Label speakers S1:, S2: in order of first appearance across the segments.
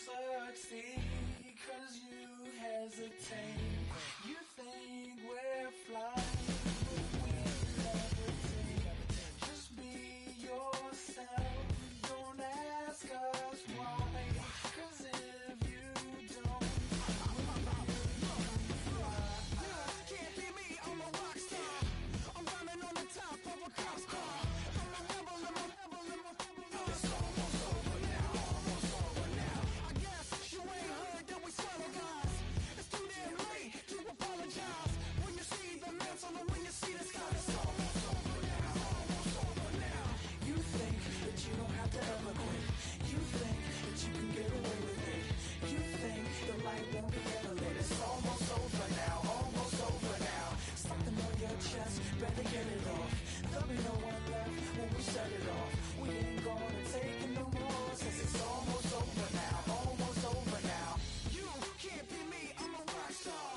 S1: succeed, 'cause you hesitate. You think we're flying, but we levitate. Just be yourself, don't ask us why, 'cause if you don't, can't be me, I'm a rock star. I'm running on the top of a cop's car. I'm a rebel, I'm a rebel, I'm a rebel. It's almost over now, almost over now. I guess you ain't heard that we swallow guys. It's too damn late to apologize. When you see the mantle and when you see the sky, it's almost over now, almost over now. You think that you don't have to ever quit. You think that you can get away with it. You think the light won't be ever lit. It's almost over now, almost over now. Something on your chest, better get it off. There'll be no one left when we set it off. We ain't gonna take it no more, since it's almost over now, almost over now. You can't be me, I'm a rock star.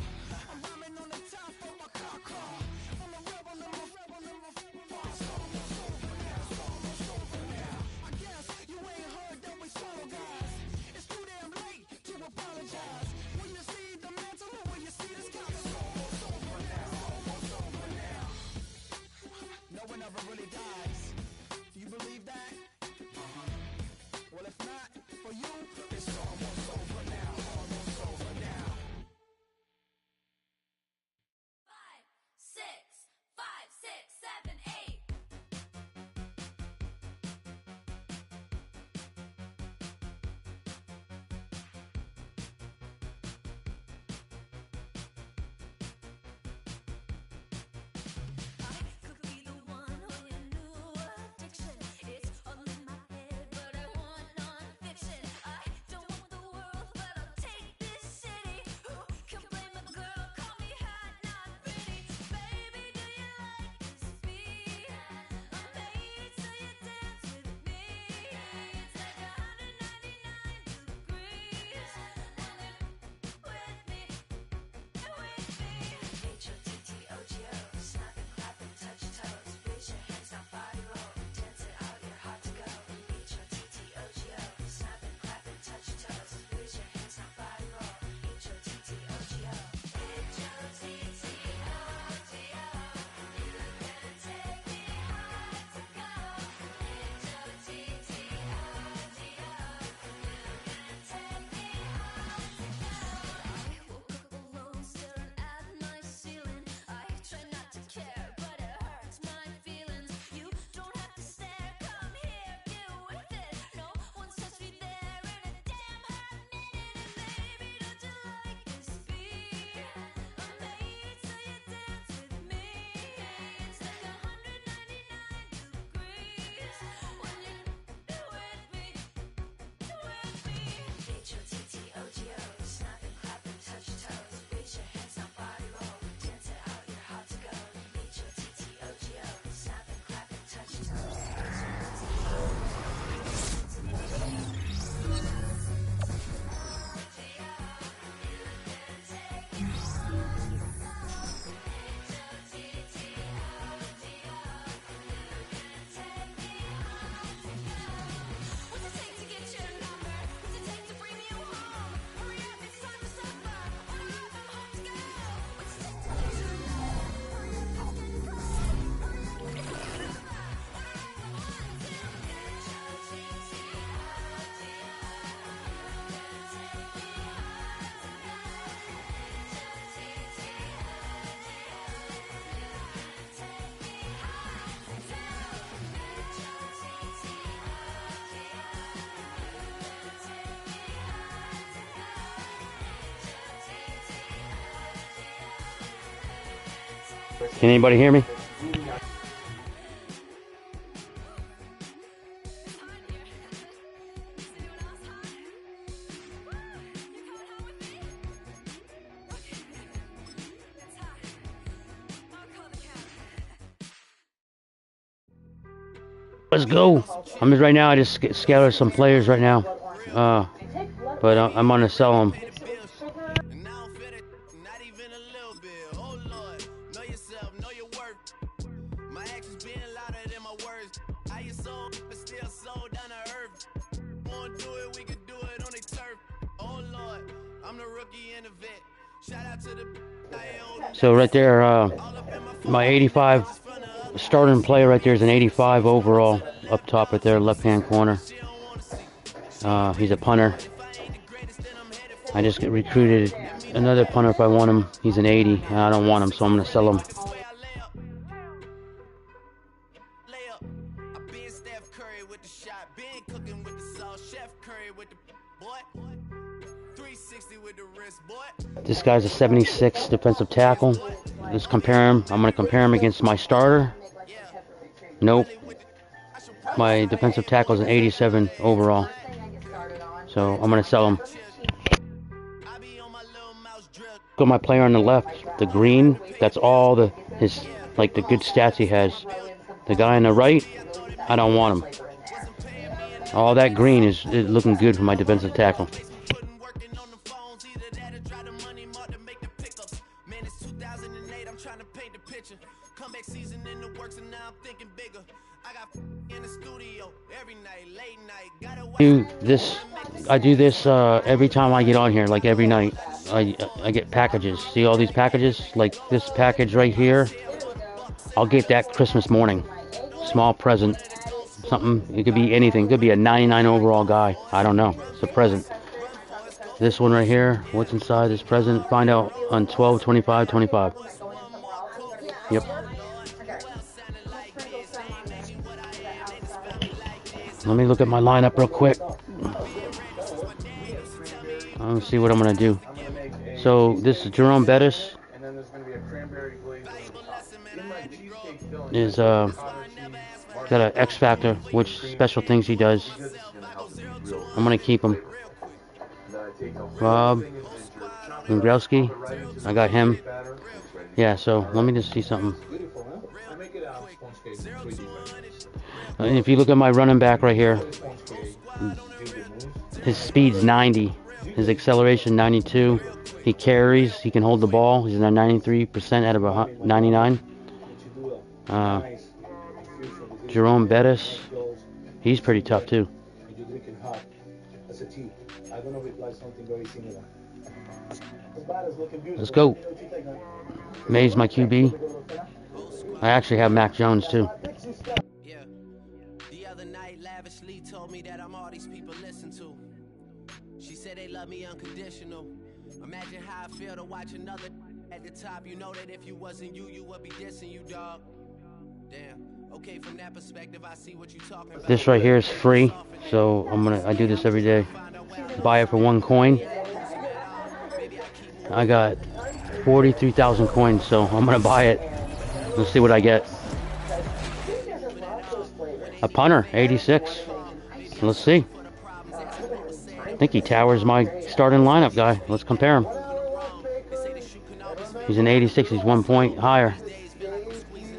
S1: I'm rhyming on the top of my car. I'm a rebel, I'm a rebel, I'm a rebel. It's almost over now, it's almost over now. I guess you ain't heard that we swallow guys. It's too damn late to apologize. When you see the mantle and when you see the sky, it's almost over now, almost over now. No one ever really dies. Do you believe that? Well, if not, for you, it's almost over now, almost over now.
S2: 5, 6, 5, 6, 7, 8. I could be the one on your new addiction. It's all in my head, but I want non-fiction. I don't want the world, but I'll take this city. Who can blame a girl? Call me hot, not pretty. Baby, do you like this beat? I'm made so you dance with me. It's like 199 degrees. And then with me. H-O-T-T-O-G-O, snap and clap and touch toes. Raise your hands, now body roll. Dance it out, you're hot to go. H-O-T-T-O-G-O, snap and clap and touch toes. Raise your hands, now body roll. H-O-T-T-O-G-O. H-O-T-T-O-G-O, you can take me high to go. H-O-T-T-O-G-O, you can take me high to go. I woke up alone, staring at my ceiling. I try not to care, but it hurts my feelings. You don't have to stare, come here, get with it. No one's touched me there in a damn hot minute. And baby, don't you like this beat? I'm made so you dance with me. It's like 199 degrees when you're with me. H-O-T-T-O-G-O, snap and clap and touch toes. Raise your hands, now body roll. Dance it out, you're hot to go. H-O-T-T-O-G-O, snap and clap and touch toes. What's it take to get your number? What's it take to bring you home? Hurry up, it's time for supper. Order up, I'm home to go. What's it take to get your number? Hurry up, it's getting close. Hurry up, it's time for supper. Order up, I'm home to go.
S3: Can anybody hear me? Let's go. I'm just right now. I just scouted some players right now, but I'm gonna sell them.
S1: And I don't feel it, not even a little bit. Oh Lord, know yourself, know your worth. My actions being louder than my words. I your soul, but still soul down to earth. Wanna do it, we can do it on the turf.
S3: So right there, my 85 starting player right there is an 85 overall up top right there, left-hand corner. He's a punter. I just get recruited another punter if I want him. He's an 80, and I don't want him, so I'm gonna sell him. This guy's a 76 defensive tackle. Let's compare him. I'm gonna compare him against my starter. Nope. My defensive tackle is an 87 overall. So I'm gonna sell him. Got my player on the left, the green. That's all the good stats he has. The guy on the right, I don't want him. All that green is looking good for my defensive tackle. I do this every time I get on here, like every night. I get packages. See all these packages? Like this package right here. I'll get that Christmas morning. Small present. Something. It could be anything. It could be a 99 overall guy. I don't know. It's a present. This one right here. What's inside this present? Find out on 12/25/25. Yep. Let me look at my lineup real quick. Let's see what I'm gonna do. So this is Jerome Bettis. Is got an X factor, which special things he does. I'm gonna keep him. Rob Growski, I got him. Yeah. So let me just see something. And if you look at my running back right here, his speed's 90, his acceleration 92. He carries, he can hold the ball. He's at 93% out of 99. Jerome Bettis, he's pretty tough too. Let's go. May's my QB. I actually have Mac Jones too.
S1: The other night, lavishly told me that I'm all these people listen to. She said they love me unconditional. Imagine how I feel to watch another at the top. You know that if you wasn't you, you would be dissing you, dog. Damn. Okay, from that perspective, I see what you're talking about.
S3: This right here is free, so I do this every day. Buy it for 1 coin. I got 43,000 coins, so I'm gonna buy it. Let's see what I get. A punter, 86. Let's see. I think he towers my starting lineup guy. Let's compare him. He's an 86. He's 1 point higher.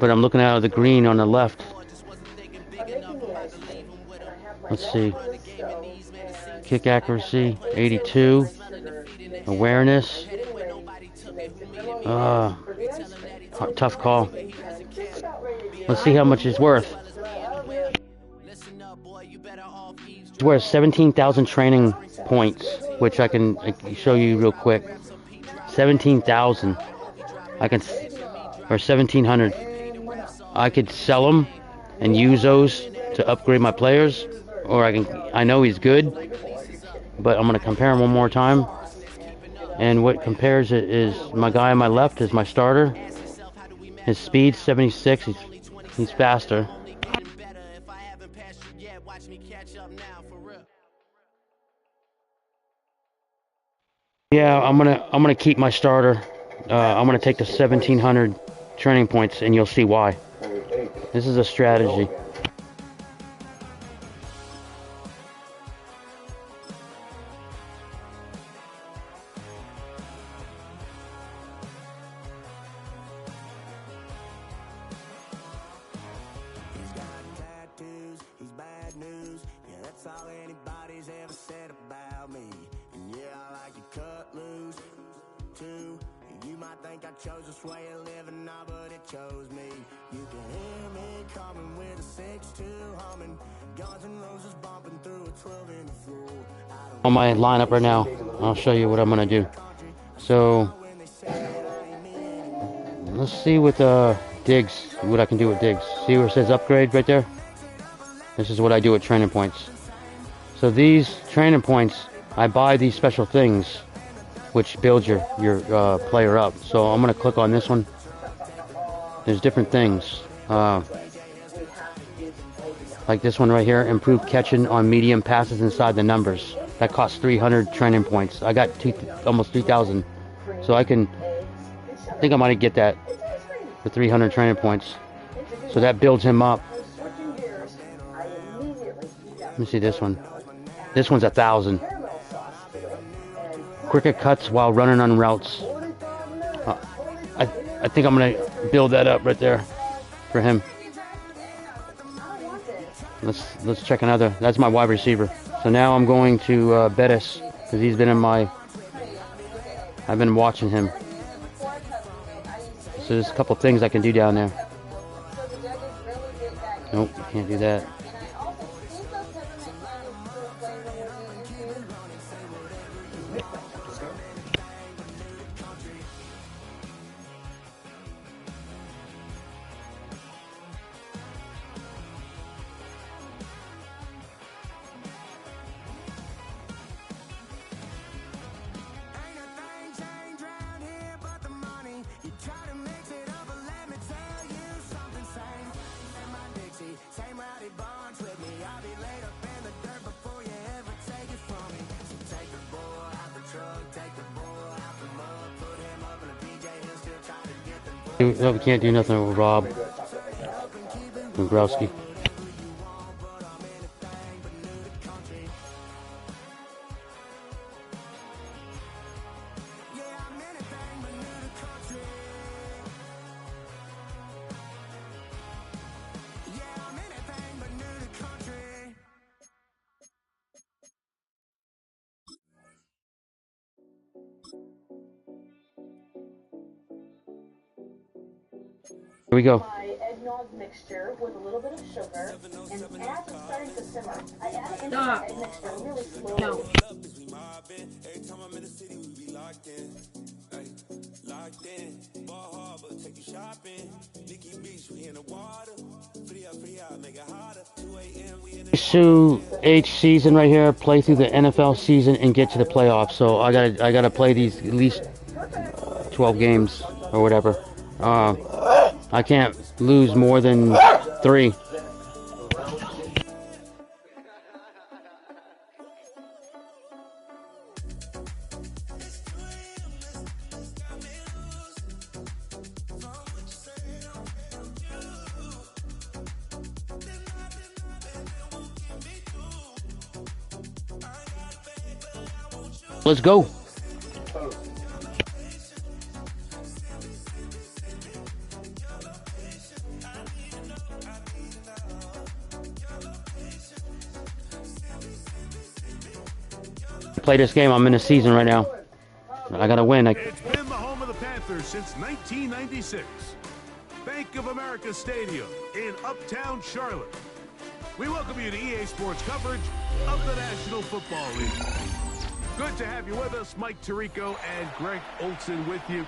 S3: But I'm looking at the green on the left. Let's see. Kick accuracy, 82. Awareness. Tough call. Let's see how much it's worth. It's worth 17,000 training points, which I can show you real quick. 17,000. Or 1,700. I could sell them and use those to upgrade my players, or I know he's good, but I'm gonna compare him one more time. And what compares it is my guy on my left is my starter. His speed 76. He's faster. Yeah, I'm gonna keep my starter. I'm gonna take the 1,700 training points, and you'll see why. This is a strategy.
S1: He's got tattoos, he's bad news. Yeah, that's all anybody's ever said about me. And yeah, I like it cut loose, too. You might think I chose this way of living now, but it chose me. You can hear me coming with a 6-2 humming. Guns and Roses bumping through a 12 in the floor.
S3: On my lineup right now, I'll show you what I'm gonna do. So let's see with digs, what I can do with digs. See where it says upgrade right there? This is what I do with training points. So these training points, I buy these special things which builds your player up. So I'm gonna click on this one. There's different things. Like this one right here, improve catching on medium passes inside the numbers. That costs 300 training points. I got almost 3,000. So I think I might get that for 300 training points. So that builds him up. Let me see this one. This one's 1,000. Quicker cuts while running on routes. I think I'm gonna build that up right there for him. Let's check another. That's my wide receiver. So now I'm going to Bettis because he's been in my. I've been watching him. So there's a couple things I can do down there. Nope, can't do that. No, we can't do nothing with Rob Gronkowski. Here we go.
S4: My eggnog mixture with a little bit of sugar, and as it's starting to simmer, I add into the egg mixture really slowly.
S1: Every time I'm in the city, we be locked in. Locked in. Ball Harbor, take you shopping. Nikki Beach, we in the water. Free up, make it harder. 2 a.m. we in the
S3: Sue H season right here. Play through the NFL season and get to the playoffs. So I gotta play these at least 12 games or whatever. I can't lose more than 3. Let's go. Play this game. I'm in a season right now. I gotta win.
S5: It's been the home of the Panthers since 1996. Bank of America Stadium in Uptown Charlotte. We welcome you to EA Sports coverage of the National Football League. Good to have you with us. Mike Tirico and Greg Olson with you.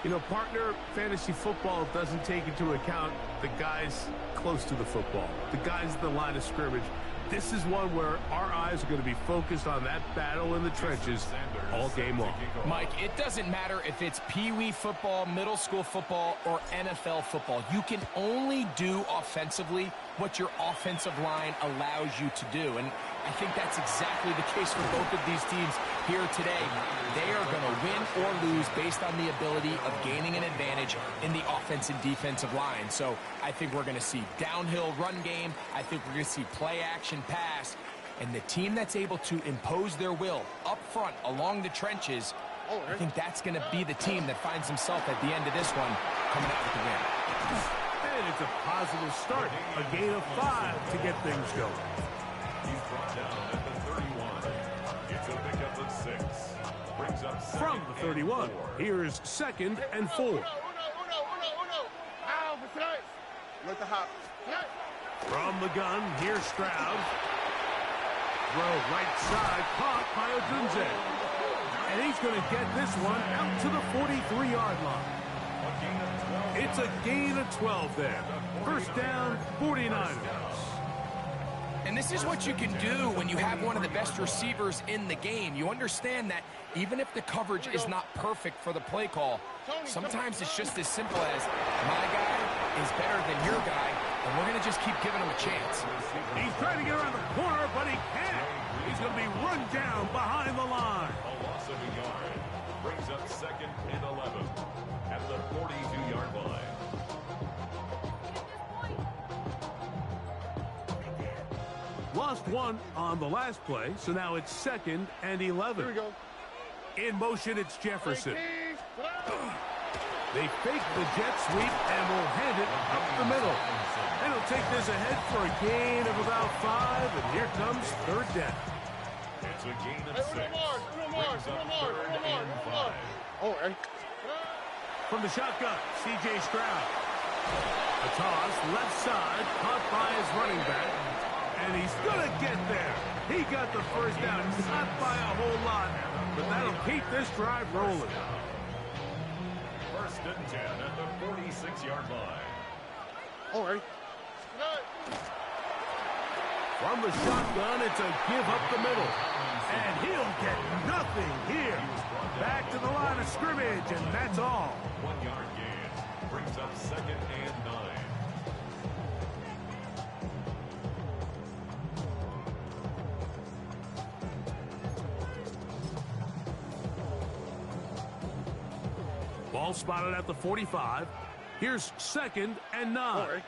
S5: You know, partner, fantasy football doesn't take into account the guys close to the football, the guys at the line of scrimmage. This is one where our eyes are going to be focused on that battle in the trenches all game long.
S6: Mike, it doesn't matter if it's Pee-wee football, middle school football, or NFL football. You can only do offensively what your offensive line allows you to do. And I think that's exactly the case for both of these teams here today. They are going to win or lose based on the ability of gaining an advantage in the offense and defensive line. So I think we're going to see downhill run game. I think we're going to see play action pass. And the team that's able to impose their will up front along the trenches, I think that's going to be the team that finds himself at the end of this one coming out with the win.
S5: And it's a positive start. A gain of 5 to get things going.
S7: He's brought down at the 31. It's a pickup of 6. Brings up
S5: From the 31, here's 2nd and 4. From the gun, here's Stroud. Throw right side, caught by Odunze. He's going to get this one out to the 43-yard line. It's a gain of 12 there. First down, 49ers.
S6: And this is what you can do when you have one of the best receivers in the game. You understand that even if the coverage is not perfect for the play call, sometimes it's just as simple as my guy is better than your guy, and we're going to just keep giving him a chance.
S5: He's trying to get around the corner, but he can't. He's going to be run down behind the line.
S7: A loss of a yard brings up 2nd and 11 at the 42-yard line.
S5: Lost one on the last play, so now it's 2nd and 11.
S8: Here we go.
S5: In motion, it's Jefferson. They fake the jet sweep and will hand it up the middle. And he'll take this ahead for a gain of about 5, and here comes 3rd down.
S7: It's a gain of 6.
S8: Brings up 3rd and 5. Oh, and
S5: From the shotgun, C.J. Stroud. A toss, left side, caught by his running back. And he's going to get there. He got the first down, not by a whole lot, but that'll keep this drive rolling.
S7: 1st and 10 at the 46-yard line.
S8: all right.
S5: From the shotgun, it's a give up the middle. And he'll get nothing here. Back to the line of scrimmage, and that's all.
S7: 1-yard gain brings up 2nd and 9.
S5: Ball spotted at the 45. Here's 2nd and 9.
S8: All right.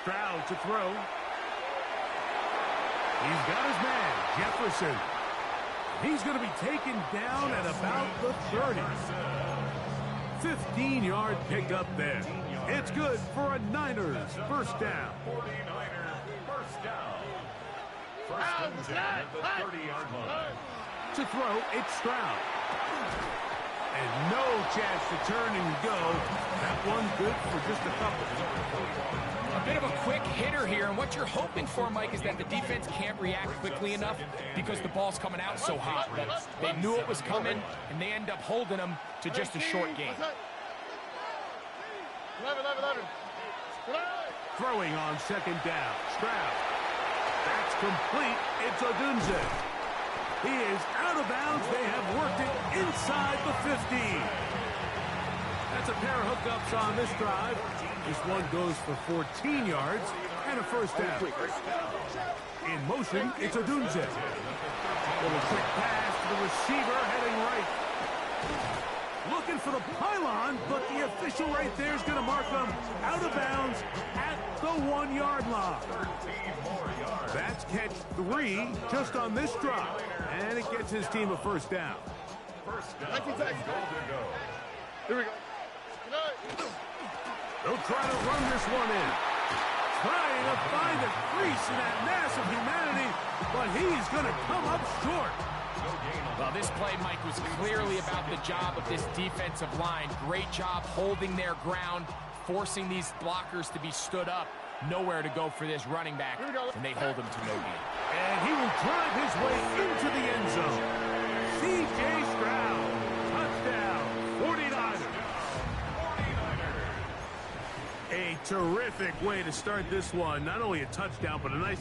S5: Stroud to throw. He's got his man, Jefferson. He's going to be taken down at about the 30. 15-yard pickup there. It's good for a Niners first down.
S7: 49er first down. 1st and 10 at the 30-yard line.
S5: To throw, it's Stroud. And no chance to turn and go. That one good for just a couple.
S6: A bit of a quick hitter here, and what you're hoping for, Mike, is that the defense can't react quickly enough because the ball's coming out so hot. But they knew it was coming, and they end up holding them to just a short game.
S8: 11.
S5: Throwing on 2nd down. Stroud. That's complete. It's Odunze. He is out of bounds. They have worked it inside the 15. That's a pair of hookups on this drive. This one goes for 14 yards and a first down. In motion, it's Odunze. Little quick pass to the receiver heading right. Looking for the pylon, but the official right there is going to mark him out of bounds at the 1-yard line. That's catch 3 just on this drive, and it gets his team a first down.
S7: First down, goal to go.
S8: Here we go.
S5: They'll try to run this one in. Trying to find a crease in that mass of humanity, but he's going to come up short.
S6: Well, this play, Mike, was clearly about the job of this defensive line. Great job holding their ground, forcing these blockers to be stood up. Nowhere to go for this running back, and they hold him to no gain.
S5: And he will drive his way into the end zone. C.J. Stroud, touchdown, 49ers. A terrific way to start this one. Not only a touchdown, but a nice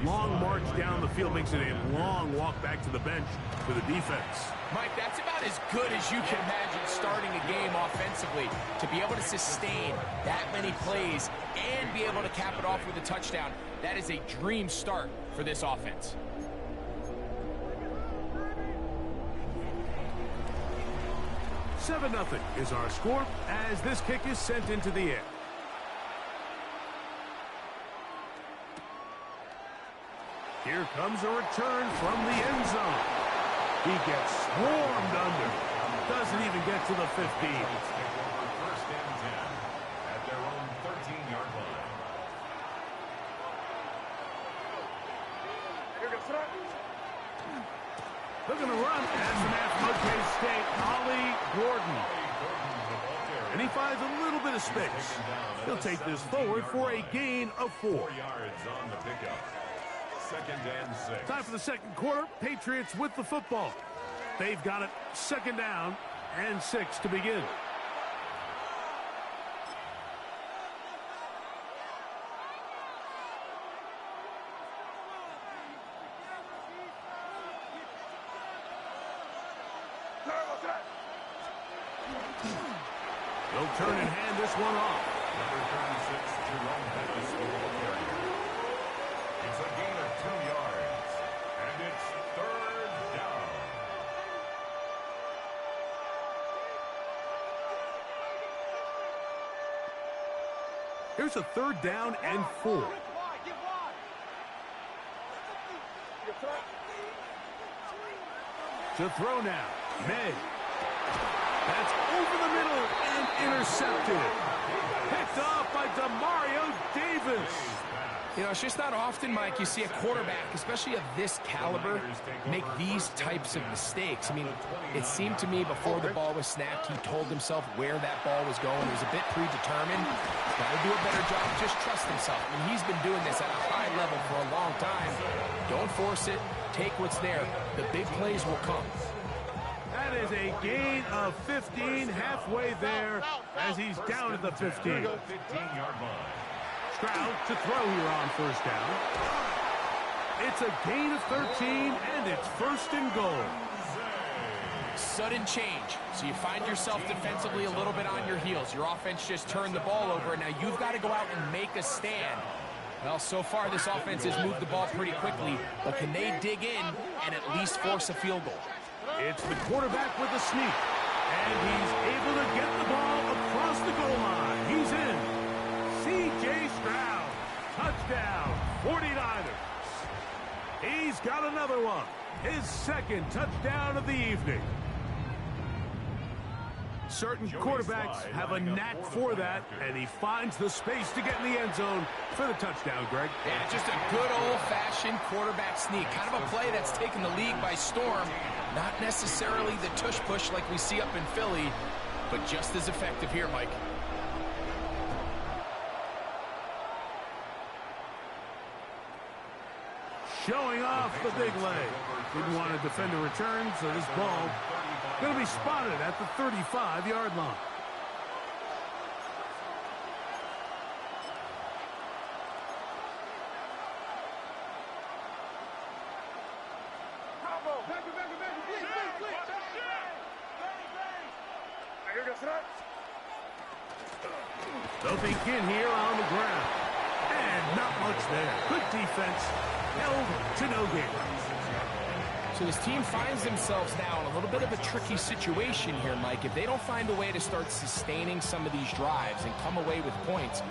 S5: long march down the field. Makes it a long walk back to the bench for the defense.
S6: Mike, that's about as good as you can imagine starting a game offensively. To be able to sustain that many plays and be able to cap it off with a touchdown, that is a dream start for this offense.
S5: Seven 0 is our score as this kick is sent into the air. Here comes a return from the end zone. He gets swarmed under. Doesn't even get to the 15.
S7: First and 10 at their own 13-yard line.
S5: Looking to run as an F.O.K. State, Ollie Gordon. And he finds a little bit of space. He'll take this forward for a gain of 4.
S7: 4 yards on the pickup. 2nd and 6.
S5: Time for the second quarter. Patriots with the football. They've got it 2nd down and 6 to begin. They'll turn and hand this one off.
S7: Number 36, Jerome Bettis with the carry. It's a gain of 2 yards, and it's 3rd down.
S5: Here's a 3rd down and 4. To throw now, May. That's over the middle and intercepted. Picked off by Demario Davis.
S6: You know, it's just not often, Mike, you see a quarterback, especially of this caliber, make these types of mistakes. I mean, it seemed to me before the ball was snapped, he told himself where that ball was going. He was a bit predetermined. He's got to do a better job. Just trust himself. I mean, he's been doing this at a high level for a long time. Don't force it. Take what's there. The big plays will come.
S5: That is a gain of 15, halfway there as he's down at the 15.
S7: 15-yard line.
S5: Stroud to throw here on 1st down. It's a gain of 13, and it's 1st and goal.
S6: Sudden change. So you find yourself defensively a little bit on your heels. Your offense just turned the ball over, and now you've got to go out and make a stand. Well, so far this offense has moved the ball pretty quickly, but can they dig in and at least force a field goal?
S5: It's the quarterback with a sneak, and he's able to get the ball across the goal line. He's in. C.J. Stroud, touchdown, 49ers. He's got another one, his 2nd touchdown of the evening. Certain quarterbacks have a knack for that, and he finds the space to get in the end zone for the touchdown, Greg.
S6: Yeah, just a good old-fashioned quarterback sneak. Kind of a play that's taken the league by storm. Not necessarily the tush-push like we see up in Philly, but just as effective here, Mike.
S5: Showing off the big leg. Didn't want to defend a return, so this ball going to be spotted at the 35-yard line. They'll begin here on the ground. And not much there. Good defense. Held to no gain.
S6: So this team finds themselves now in a little bit of a tricky situation here, Mike. If they don't find a way to start sustaining some of these drives and come away with points,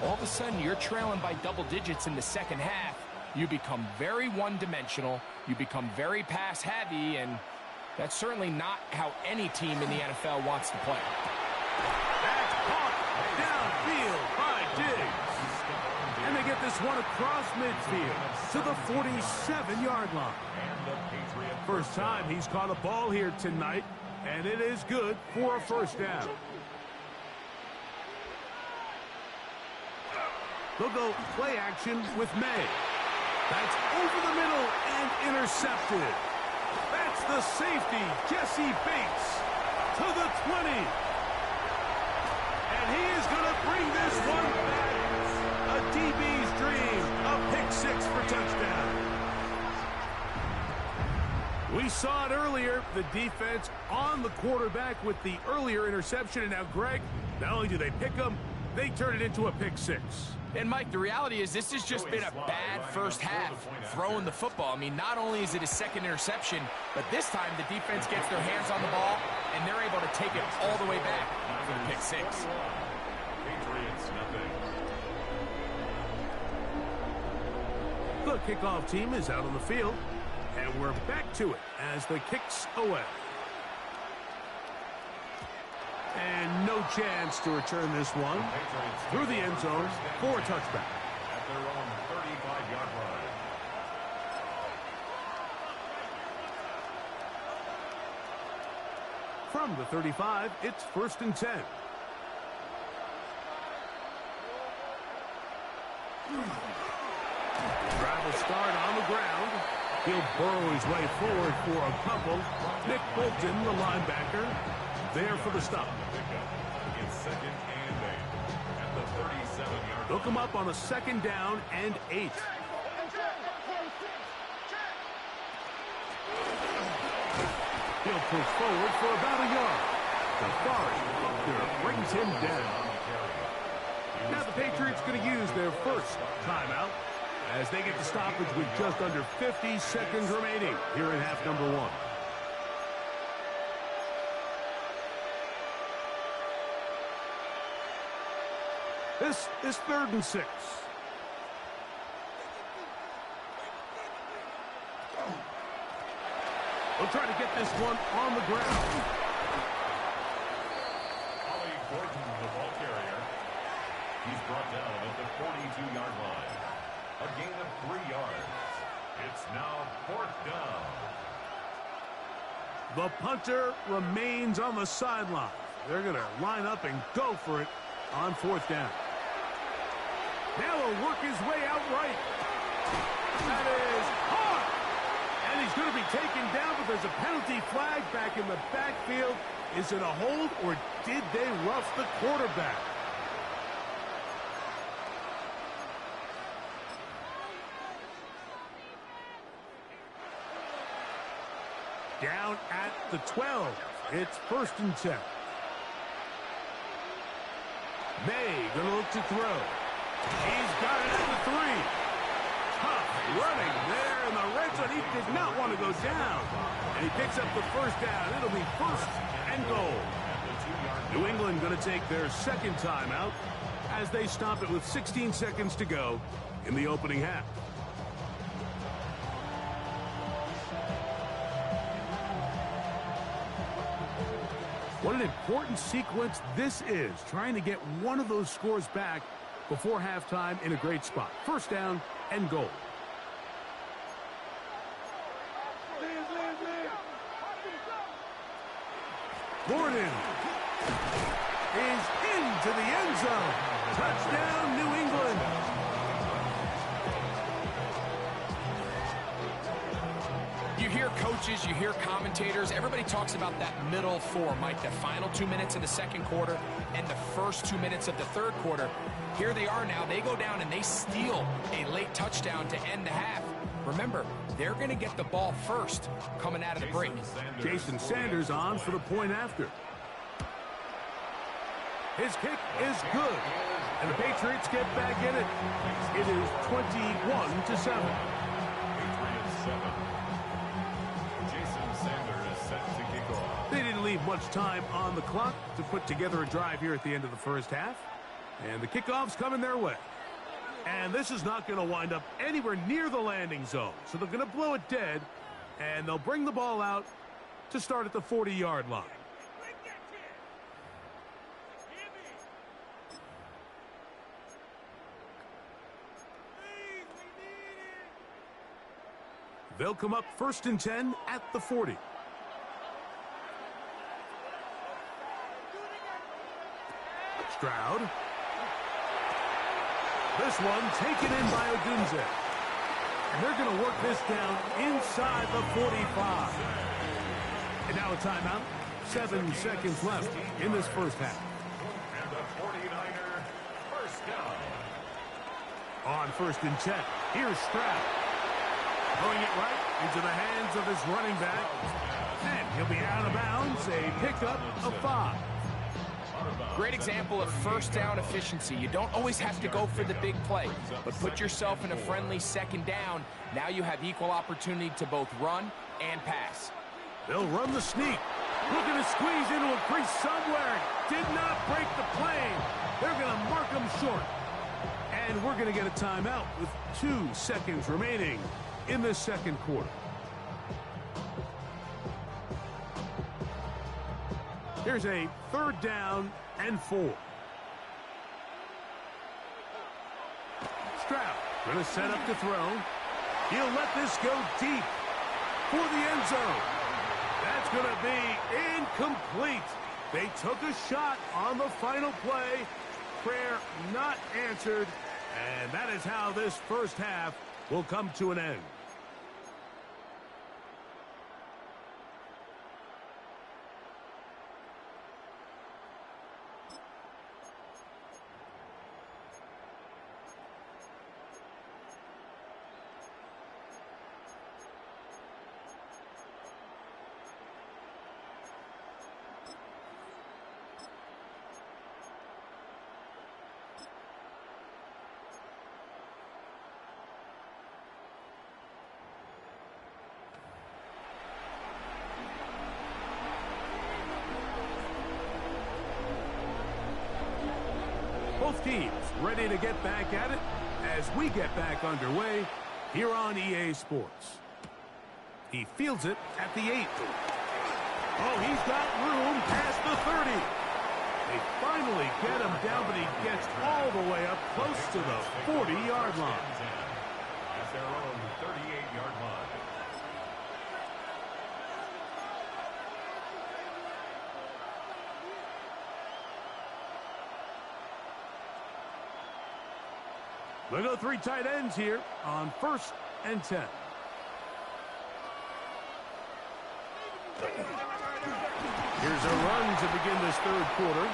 S6: all of a sudden you're trailing by double digits in the 2nd half. You become very one-dimensional. You become very pass-heavy, and that's certainly not how any team in the NFL wants to play.
S5: That's caught downfield by Diggs. And they get this one across midfield to the 47-yard line. First time he's caught a ball here tonight, and it is good for a 1st down. They'll go play action with May. That's over the middle and intercepted. That's the safety, Jesse Bates, to the 20. And he is going to bring this one back. A DB's dream, a pick 6 for touchdown. We saw it earlier, the defense on the quarterback with the earlier interception. And now, Greg, not only do they pick him, they turn it into a pick 6.
S6: And, Mike, the reality is this has just been a bad 1st half throwing the football. I mean, not only is it a 2nd interception, but this time the defense gets their hands on the ball, and they're able to take it all the way back for the pick 6.
S7: Patriots, nothing.
S5: The kickoff team is out on the field, and we're back to it as the kick's away. And no chance to return this one through the end zone for a touchback.
S7: At their own 35-yard line.
S5: From the 35, it's 1st and 10. Travel start on the ground. He'll burrow his way forward for a couple. Nick Bolton, the linebacker, there for the stop.
S7: It's 2nd and 8 at the 37-yard.
S5: They'll come up on a 2nd down and 8. He'll push forward for about a yard. DeForest Buckner brings him down. Now the Patriots going to use their first timeout as they get the stoppage with just under 50 seconds remaining here in half number 1. This is 3rd and 6. We'll try to get this one on the ground.
S7: Ollie Gordon, the ball carrier. He's brought down at the 42-yard line. A gain of 3 yards. It's now 4th down.
S5: The punter remains on the sideline. They're going to line up and go for it on 4th down. Now he'll work his way out right. That is hard. And he's going to be taken down, but there's a penalty flag back in the backfield. Is it a hold, or did they rough the quarterback? Down at the 12. It's 1st and 10. May going to look to throw. He's got it at the 3. Tough running there in the red zone. He did not want to go down. And he picks up the 1st down. It'll be 1st and goal. New England going to take their 2nd timeout as they stop it with 16 seconds to go in the opening half. What an important sequence this is, trying to get one of those scores back before halftime in a great spot. 1st down and goal. Gordon is into the end zone. Touchdown, New England.
S6: You hear coaches, you hear commentators, everybody talks about that middle 4, Mike, the final 2 minutes of the 2nd quarter and the first 2 minutes of the 3rd quarter. Here they are now. They go down and they steal a late touchdown to end the half. Remember, they're going to get the ball first coming out of the break.
S5: Jason Sanders on for the point after. His kick is good, and the Patriots get back in it. It is 21-7.
S7: Patriots 7. Jason Sanders is set to kick off.
S5: They didn't leave much time on the clock to put together a drive here at the end of the 1st half. And the kickoff's coming their way. And this is not going to wind up anywhere near the landing zone. So they're going to blow it dead, and they'll bring the ball out to start at the 40-yard line. They'll come up 1st and 10 at the 40. Stroud. This one taken in by Odunze. And they're going to work this down inside the 45. And now a timeout. 7 seconds left in this 1st half.
S7: And the 49er 1st down.
S5: On 1st and 10, here's Stroud. Throwing it right into the hands of his running back. And he'll be out of bounds. A pickup of 5.
S6: Great example of 1st down efficiency. You don't always have to go for the big play, but put yourself in a friendly 2nd down. Now you have equal opportunity to both run and pass.
S5: They'll run the sneak. Looking to squeeze into a crease somewhere. Did not break the plane. They're going to mark him short. And we're going to get a timeout with 2 seconds remaining in this 2nd quarter. Here's a 3rd down and 4. Stroud going to set up to throw. He'll let this go deep for the end zone. That's going to be incomplete. They took a shot on the final play. Prayer not answered. And that is how this 1st half will come to an end. Both teams ready to get back at it as we get back underway here on EA Sports. He fields it at the 8. Oh, he's got room past the 30. They finally get him down, but he gets all the way up close to the 40-yard line.
S7: At their own 38-yard line.
S5: We'll go 3 tight ends here on 1st and 10. Here's a run to begin this 3rd quarter.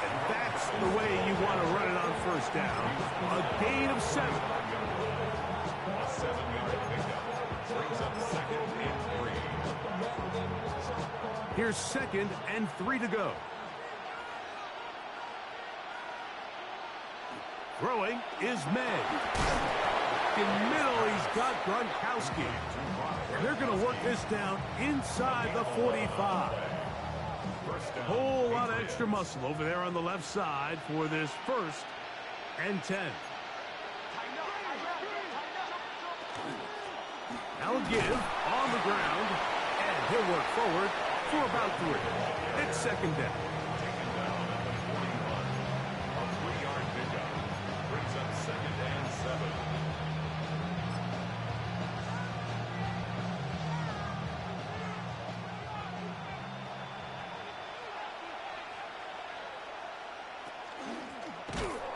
S5: And that's the way you want to run it on 1st down. A gain of 7.
S7: A 7-yard pickup brings up 2nd and 3.
S5: Here's 2nd and 3 to go. Throwing is Meg. In middle, he's got Gronkowski. And they're going to work this down inside the 45. Whole lot of extra muscle over there on the left side for this 1st and 10. Now a give on the ground, and he'll work forward for about 3. It's 2nd down.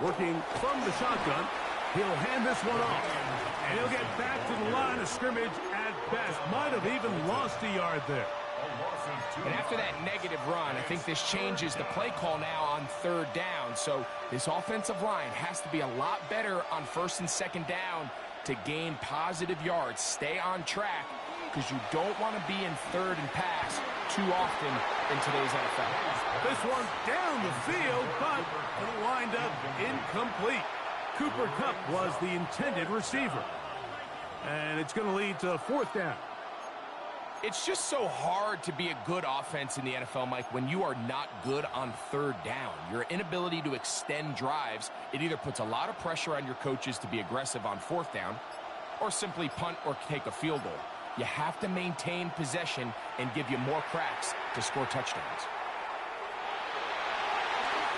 S5: Working from the shotgun, he'll hand this one off. And he'll get back to the line of scrimmage at best. Might have even lost a yard there.
S6: And after that negative run, I think this changes the play call now on 3rd down. So this offensive line has to be a lot better on 1st and 2nd down to gain positive yards. Stay on track because you don't want to be in 3rd and pass too often in today's NFL.
S5: This one down the field, but it'll wind up incomplete. Cooper Kupp was the intended receiver. And it's going to lead to 4th down.
S6: It's just so hard to be a good offense in the NFL, Mike, when you are not good on 3rd down. Your inability to extend drives, it either puts a lot of pressure on your coaches to be aggressive on 4th down or simply punt or take a field goal. You have to maintain possession and give you more cracks to score touchdowns.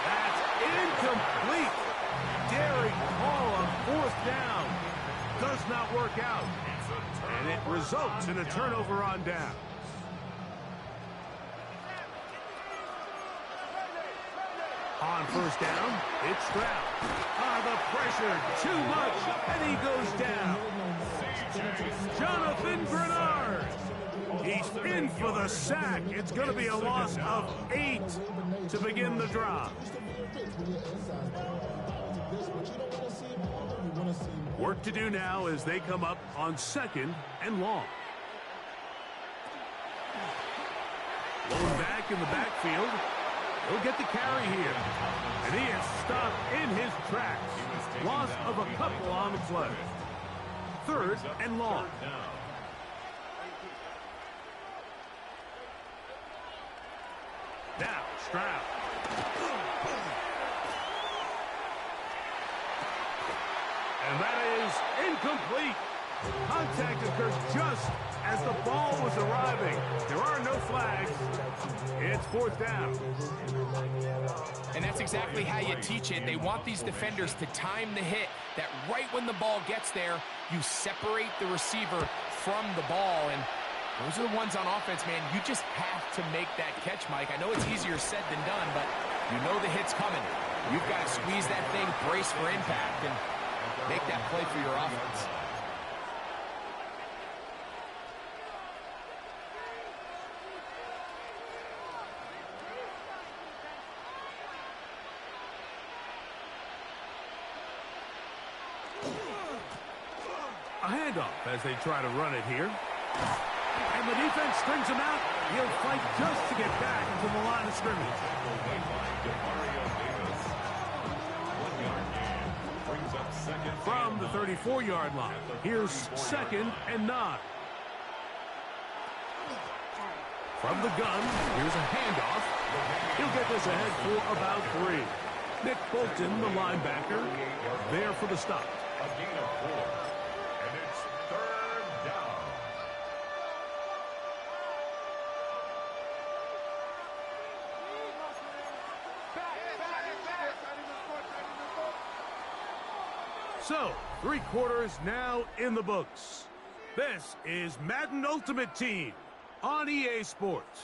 S5: That's incomplete. Daring call on 4th down. Does not work out. And it results in a turnover on down. On 1st down, it's Stroud. The pressure, too much, and he goes down. Jonathan Grenard. He's in for the sack. It's going to be a loss of 8 to begin the drive. Work to do now as they come up on 2nd and long. Going back in the backfield. He'll get the carry here. And he is stopped in his tracks. Loss of a couple on the play. 3rd and long. Now, Stroud. And that is incomplete. Contact occurred just as the ball was arriving. There are no flags. It's 4th down.
S6: And that's exactly how you teach it. They want these defenders to time the hit, that right when the ball gets there, you separate the receiver from the ball. And those are the ones on offense, man. You just have to make that catch, Mike. I know it's easier said than done, but you know the hit's coming. You've got to squeeze that thing, brace for impact, and make that play for your offense.
S5: A handoff as they try to run it here. And the defense strings him out. He'll fight just to get back to the line of scrimmage. From the 34-yard line, here's 2nd and 9. From the gun, here's a handoff. He'll get this ahead for about 3. Nick Bolton, the linebacker, there for the stop.
S7: A gain of 4. And it's 3rd down.
S5: So, 3 quarters now in the books. This is Madden Ultimate Team on EA Sports.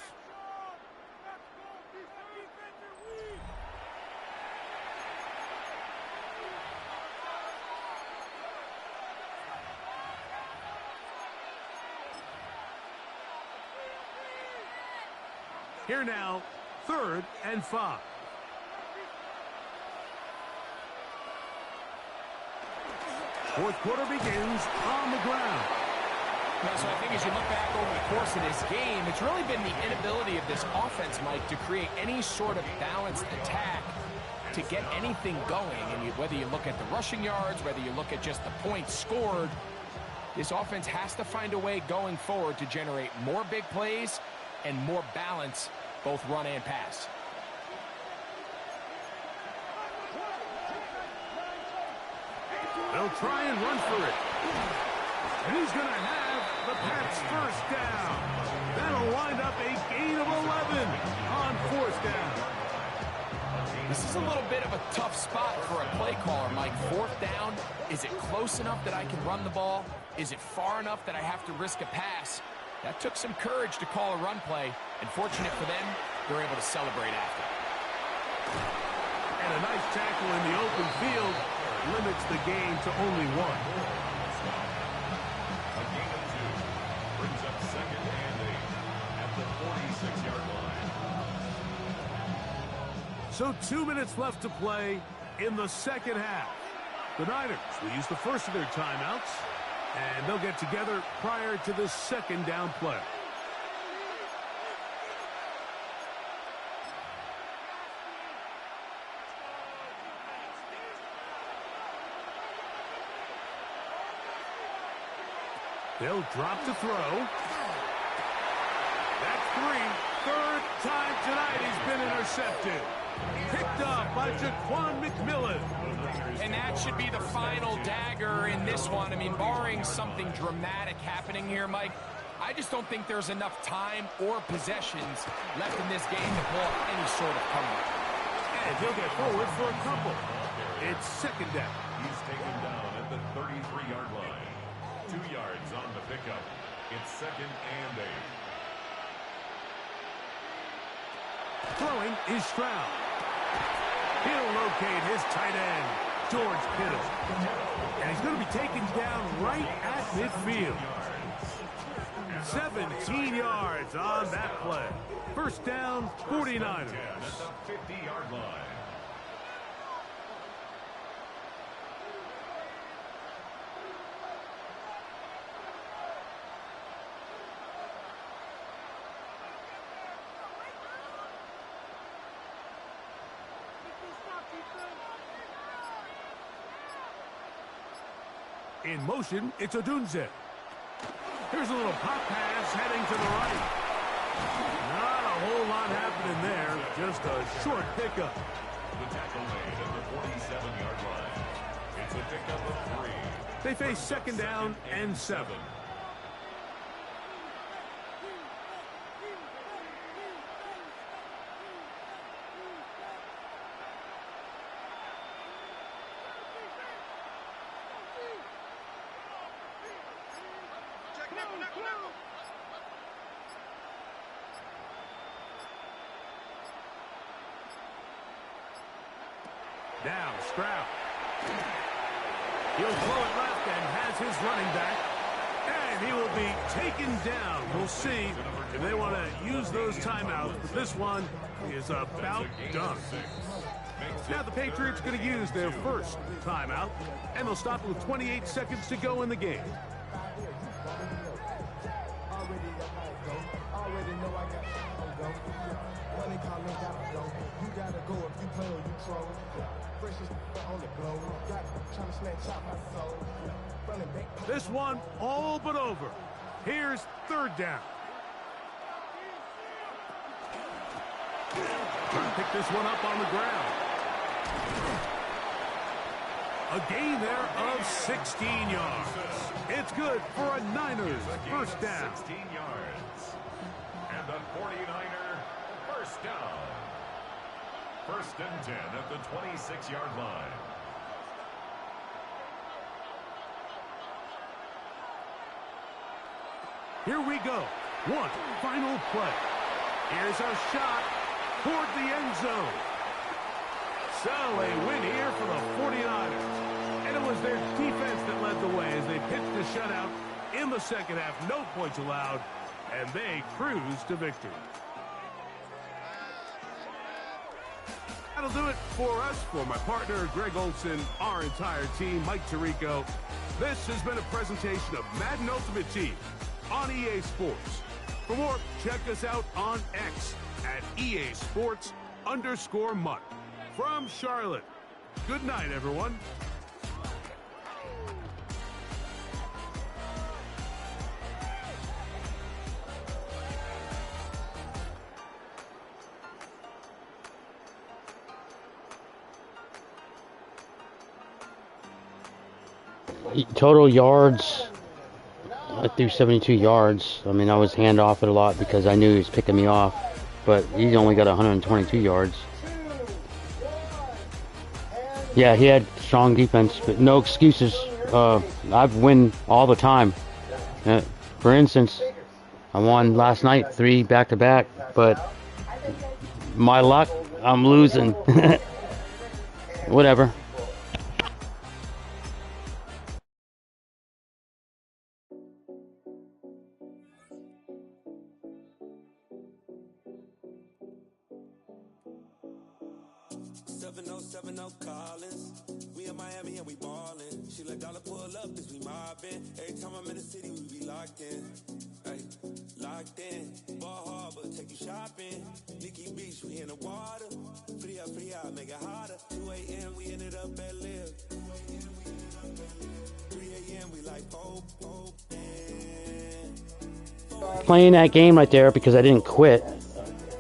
S5: Here now, 3rd and 5. Fourth quarter begins on the ground.
S6: So I think as you look back over the course of this game, it's really been the inability of this offense, Mike, to create any sort of balanced attack to get anything going. And whether you look at the rushing yards, whether you look at just the points scored, this offense has to find a way going forward to generate more big plays and more balance, both run and pass.
S5: They'll try and run for it. And he's going to have the Pats first down. That'll wind up a gain of 11 on 4th down.
S6: This is a little bit of a tough spot for a play caller, Mike. 4th down, is it close enough that I can run the ball? Is it far enough that I have to risk a pass? That took some courage to call a run play, and fortunate for them, they're able to celebrate after.
S5: And a nice tackle in the open field limits the game to only 1.
S7: A gain of 2 brings up 2nd and 8 at the 46-yard line.
S5: So 2 minutes left to play in the second half. The Niners will use the first of their timeouts, and they'll get together prior to the 2nd down play. They'll drop to throw. That's 3. 3rd time tonight he's been intercepted. Picked up by Jaquan McMillan.
S6: And that should be the final dagger in this one. I mean, barring something dramatic happening here, Mike, I just don't think there's enough time or possessions left in this game to pull off any sort of comeback.
S5: And he'll get forward for a couple. It's 2nd down.
S7: He's taken down at the 33-yard line. 2 yards on the pickup. It's 2nd and 8.
S5: Throwing is Stroud. He'll locate his tight end, George Kittle. And he's going to be taken down right at midfield. 17 yards on that play. First down, 49ers.
S7: At the 50-yard line.
S5: In motion, it's Odunze. Here's a little pop pass heading to the right. Not a whole lot happening there. Just a short pickup.
S7: The tackle made at the 47-yard line. It's a pickup of 3.
S5: They face 2nd down and 7. Now, Stroud. He'll throw it left and has his running back. And he will be taken down. We'll see if they want to use those timeouts. But this one is about done. Now the Patriots going to use their first timeout. And they'll stop with 28 seconds to go in the game. This one all but over. Here's 3rd down. Trying to pick this one up on the ground. A gain there of 16 yards. It's good for a Niners first down.
S7: 16 yards. And the 49er first down. First and 10 at the 26-yard line.
S5: Here we go. One final play. Here's a shot toward the end zone. So a win here for the 49ers. And it was their defense that led the way as they pitched a shutout in the second half. No points allowed, and they cruised to victory. That'll do it for us. For my partner, Greg Olson, our entire team, Mike Tirico. This has been a presentation of Madden Ultimate Team on EA Sports. For more, check us out on X at EA Sports_Mutt. From Charlotte, good night, everyone.
S3: Total yards, I threw 72 yards. I mean, I was hand off it a lot because I knew he was picking me off, but he only got 122 yards. Yeah, he had strong defense, but no excuses. I've win all the time. For instance, I won last night 3 back-to-back, but my luck, I'm losing. Whatever.
S1: Collins. We in Miami and we ballin'. She let dollar pull up as we mobbin'. Every time I'm in the city, we be locked in. Ay, locked in. Ball Harbor, take you shopping. Nikki Beach, we in the water. Free out, make it hotter. 2 a.m. we ended up at Live. 3 a.m. we like Pope.
S3: Playing that game right there because I didn't quit.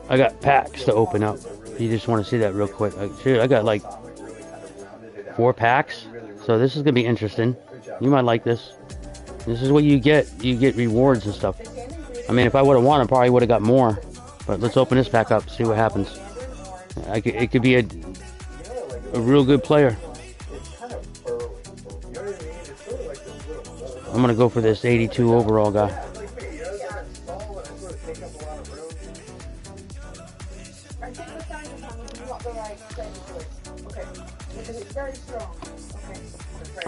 S3: I got packs to open up. You just want to see that real quick. I got like 4 packs. So this is going to be interesting. You might like this. This is what you get. You get rewards and stuff. I mean, if I would have won, I probably would have got more. But let's open this pack up, see what happens. It could be a real good player. I'm going to go for this 82 overall guy.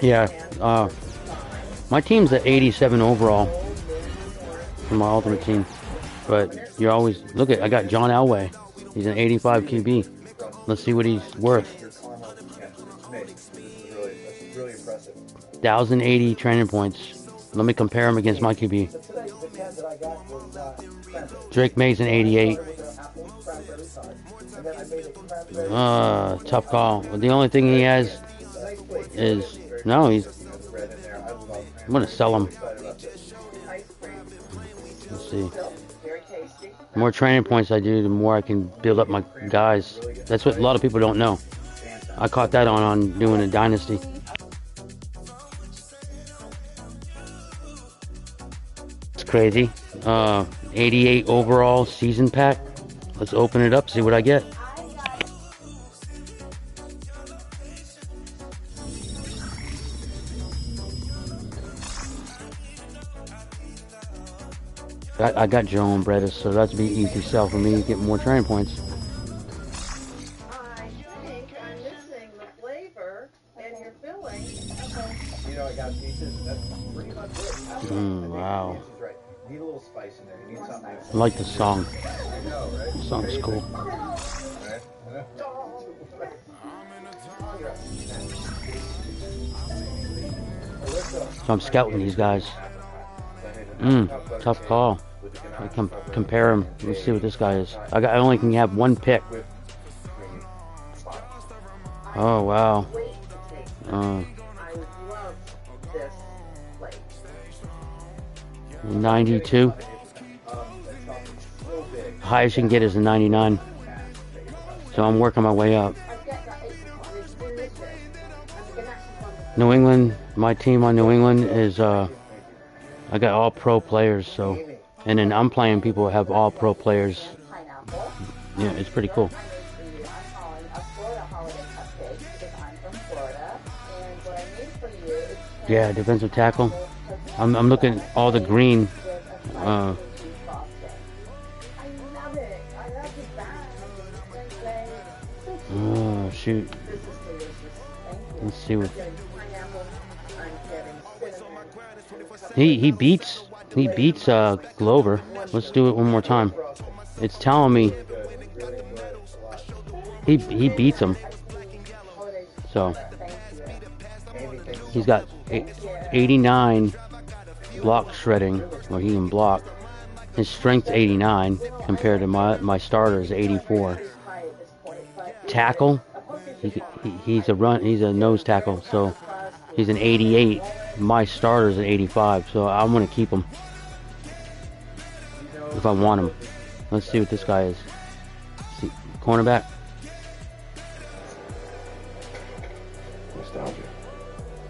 S3: Yeah, my team's at 87 overall for my ultimate team, but you're always, look at, I got John Elway, he's an 85 QB, let's see what he's worth. 1,080 training points, let me compare him against my QB. Drake Mason 88. Tough call. The only thing he has is, no, I'm gonna sell him. Let's see. The more training points I do, the more I can build up my guys. That's what a lot of people don't know. I caught that on doing a dynasty. It's crazy. 88 overall season pack. Let's open it up, see what I get. I got Joe and Bredis, so that'd be easy sell for me to get more training points.
S4: I think I'm missing the flavor and your filling.
S9: You know, I got pieces. That's pretty much it.
S3: Wow.
S9: Right. Need a little spice in there. You need something.
S3: I like the song.
S9: I know, right?
S3: The song's cool. So I'm scouting these guys. Tough call. I can compare them. Let's see what this guy is. I only can have 1 pick. Oh wow. 92. Highest you can get is a 99. So I'm working my way up. New England, my team on New England is I got all pro players, so, and then I'm playing people who have all pro players.
S4: Pineapple.
S3: Yeah, it's pretty cool.
S4: I'm calling a Florida holiday cupcake because I'm from Florida. And what I made for you is
S3: Yeah, defensive tackle. I'm looking at all the green.
S4: I love it. I love it back.
S3: Oh shoot.
S4: This is delicious. Thank you.
S3: Let's see what
S4: Pineapple. I'm getting cinnamon.
S3: he beats Glover. Let's do it one more time. It's telling me he beats him. So he's got 89 block shredding, or he can block. His strength's 89 compared to my starter is 84. Tackle, he's a nose tackle, so he's an 88. My starter's an 85, so I'm gonna keep him if I want him. Let's see what this guy is. See, cornerback.
S10: Nostalgia.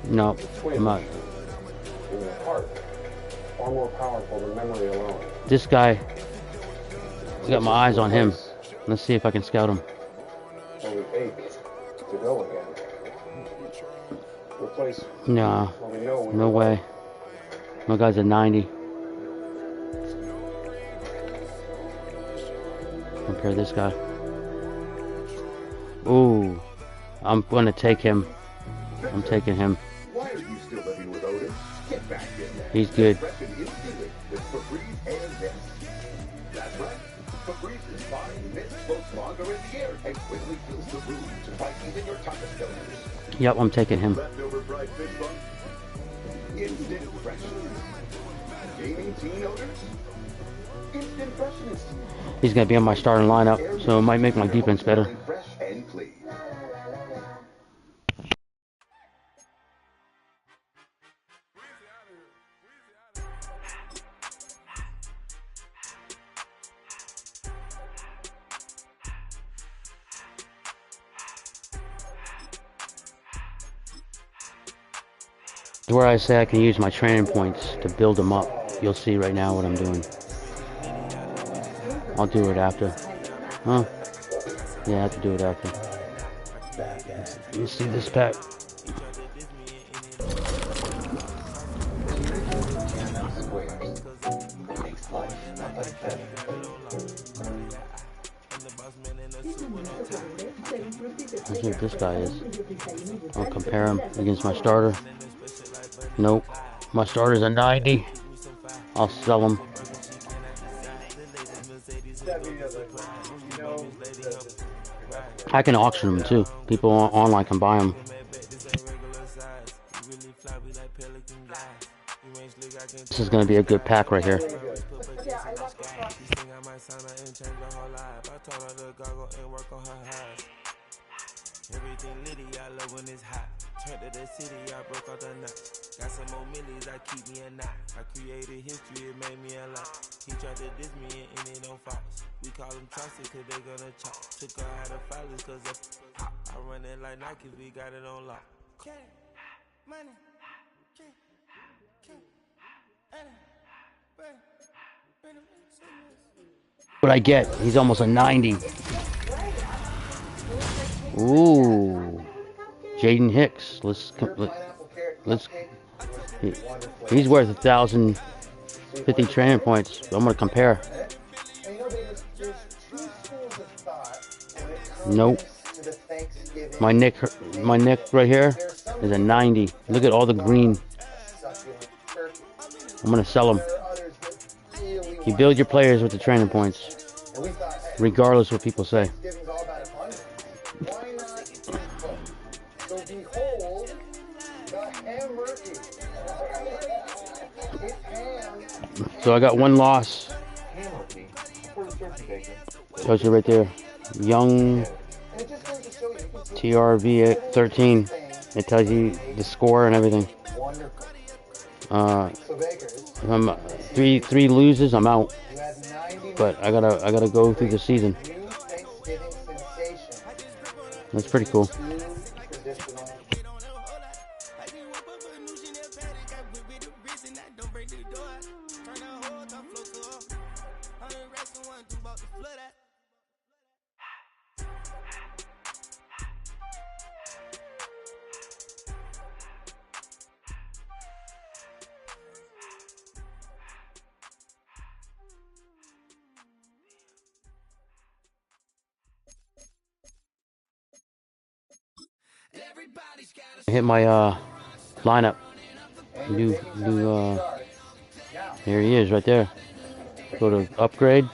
S3: No, I'm not.
S10: In your heart. Far more powerful than memory alone.
S3: This guy, I got my eyes on him. Let's see if I can scout him.
S10: Where we ache to go again. Replace
S3: No,
S10: what we know
S3: no way. My guy's a 90. Compare this guy. Ooh, I'm gonna take him. I'm taking him.
S11: Why are you still living with Otis? Get back in there.
S3: He's good.
S11: Depression is healing with Febreze and Mist. That's right. Febreze is fine mist floats longer in the air and quickly fills the room to fight even your toughest illness.
S3: Yep, I'm taking him.
S11: Leftover fried fish bun? Instant freshness. Gaming teen odors? Instant freshness.
S3: He's gonna be on my starting lineup, so it might make my defense better.
S11: Fresh and clean.
S3: Where I say I can use my training points to build them up. You'll see right now what I'm doing. I'll do it after. Huh? Yeah, I have to do it after. You see this pack? Let's see what this guy is. I'll compare him against my starter. Nope. My starter's a 90. I'll sell him. I can auction them too. People online can buy them. This is going to be a good pack right here.
S12: Everything litty, I love when it's hot. Turned to the city, I broke all the nuts. Got some more millies, I keep me a knot. I created history, it made me a lot. He tried to diss me and it don't fox. We call them trusted cause they gonna chop. Took her out of flowers cause of pop. I run it like Nike, we got it on lock. Money.
S3: What I get? He's almost a 90. Ooh, Jaden Hicks. He's worth 1,050 training points. I'm gonna compare. Nope. My Nick right here is a 90. Look at all the green. I'm gonna sell them. You build your players with the training points, regardless what people say. So I got one loss. Shows you right there. Young TRV at 13. It tells you the score and everything. If I'm three loses, I'm out. But I gotta go through the season. That's pretty cool. Hit my lineup. Here he is right there. Go to upgrade.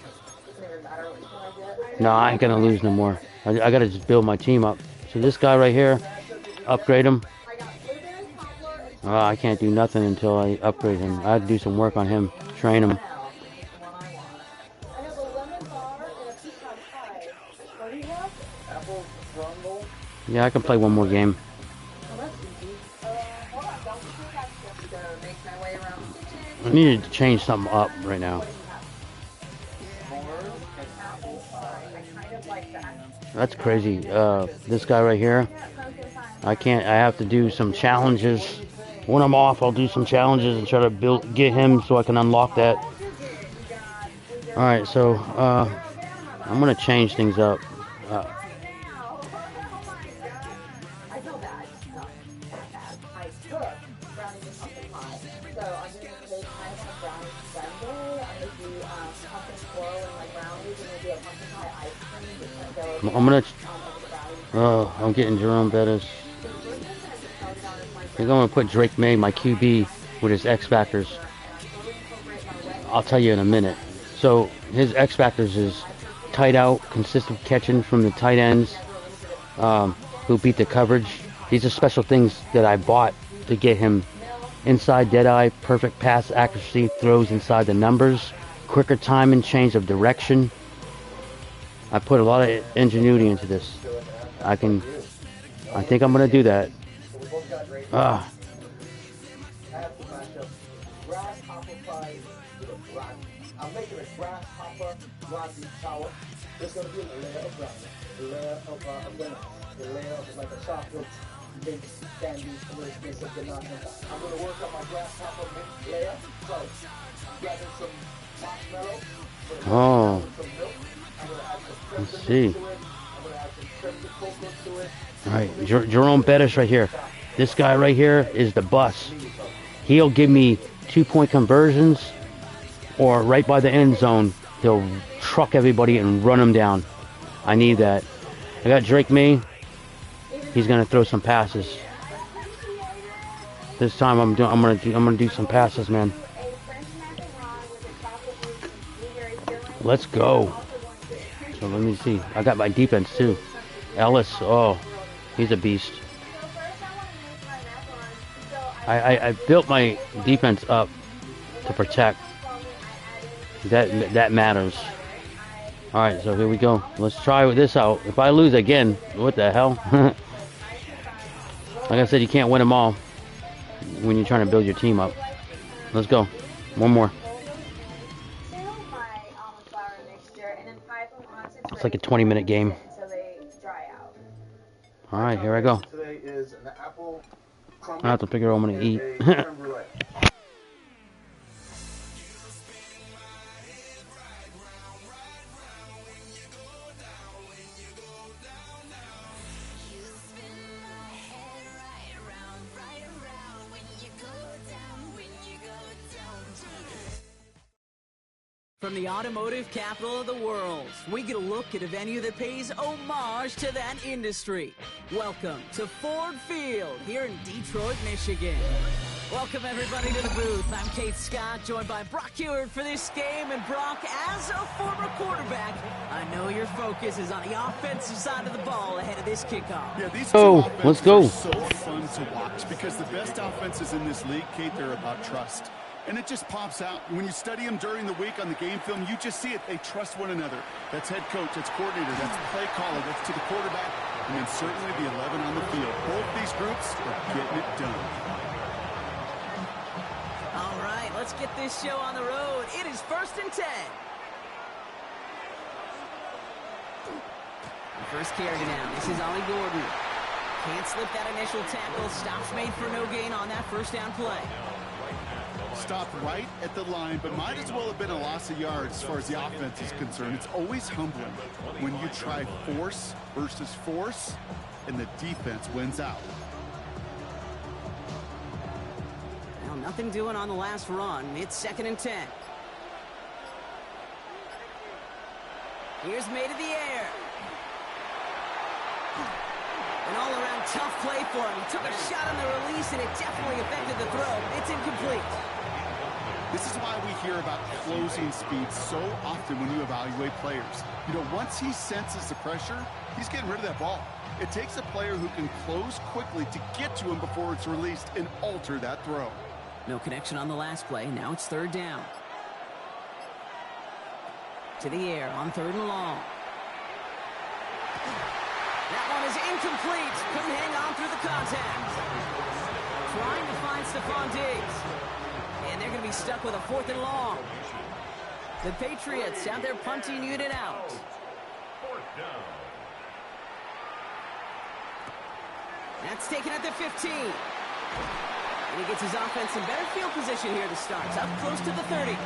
S3: No, I ain't gonna lose no more. I gotta just build my team up. So this guy right here, upgrade him. I can't do nothing until I upgrade him. I have to do some work on him, train him. Yeah, I can play one more game. I need to change something up right now. That's crazy. This guy right here, I have to do some challenges. When I'm off, I'll do some challenges and try to get him so I can unlock that. Alright, so I'm gonna change things up. I'm getting Jerome Bettis. I think I'm gonna put Drake May, my QB, with his X Factors. I'll tell you in a minute. So his X Factors is tight out, consistent catching from the tight ends, who beat the coverage. These are special things that I bought to get him inside dead eye, perfect pass accuracy, throws inside the numbers, quicker time and change of direction. I put a lot of ingenuity into this. I think I'm gonna do that.
S9: I'm making a grasshopper brownie tower. There's going to be a layer of brownie, a layer of banana, a layer of like a chocolate mix candy mix of banana. I'm going to work on my grasshopper mix layer. So, getting some marshmallow.
S3: Oh, let's see.
S9: I'm going to add some creme de coco to it.
S3: All right, Jerome Bettis right here. This guy right here is the bus. He'll give me 2-point conversions, or right by the end zone, he'll truck everybody and run them down. I need that. I got Drake May. He's gonna throw some passes. This time I'm gonna do some passes, man. Let's go. So let me see. I got my defense too. Ellis, oh, he's a beast. I built my defense up to protect. That matters. All right, so here we go. Let's try this out. If I lose again, what the hell? Like I said, you can't win them all when you're trying to build your team up. Let's go. One more. It's like a 20-minute game. All right, here I go.
S9: Today is an apple
S3: I have to figure out what I'm gonna eat.
S13: From the automotive capital of the world, we get a look at a venue that pays homage to that industry. Welcome to Ford Field here in Detroit, Michigan. Welcome everybody to the booth. I'm Kate Scott, joined by Brock Ewart for this game. And Brock, as a former quarterback, I know your focus is on the offensive side of the ball ahead of this kickoff.
S14: Yeah, these
S3: let's go.
S14: are so fun to watch because the best offenses in this league, Kate, they're about trust. And it just pops out. When you study them during the week on the game film, you just see it. They trust one another. That's head coach, that's coordinator, that's play caller, that's to the quarterback, and then certainly the 11 on the field. Both these groups are getting it done.
S13: All right, let's get this show on the road. It is 1st and 10. The first carry down. This is Ollie Gordon. Can't slip that initial tackle. Stops made for no gain on that first down play.
S14: Stopped right at the line, but might as well have been a loss of yards as far as the offense is concerned. It's always humbling when you try force versus force, and the defense wins out.
S13: Well, nothing doing on the last run. It's 2nd and 10. Here's May to the air. And all-around tough play for him. He took a shot on the release, and it definitely affected the throw. It's incomplete.
S14: This is why we hear about closing speed so often when you evaluate players. You know, once he senses the pressure, he's getting rid of that ball. It takes a player who can close quickly to get to him before it's released and alter that throw.
S13: No connection on the last play. Now it's third down. To the air on third and long. That one is incomplete. Couldn't hang on through the contact. Trying to find Stephon Diggs. And they're going to be stuck with a fourth and long. The Patriots have their punting unit out.
S7: Fourth down.
S13: That's taken at the 15. And he gets his offense in better field position here to start. Up close to the 30.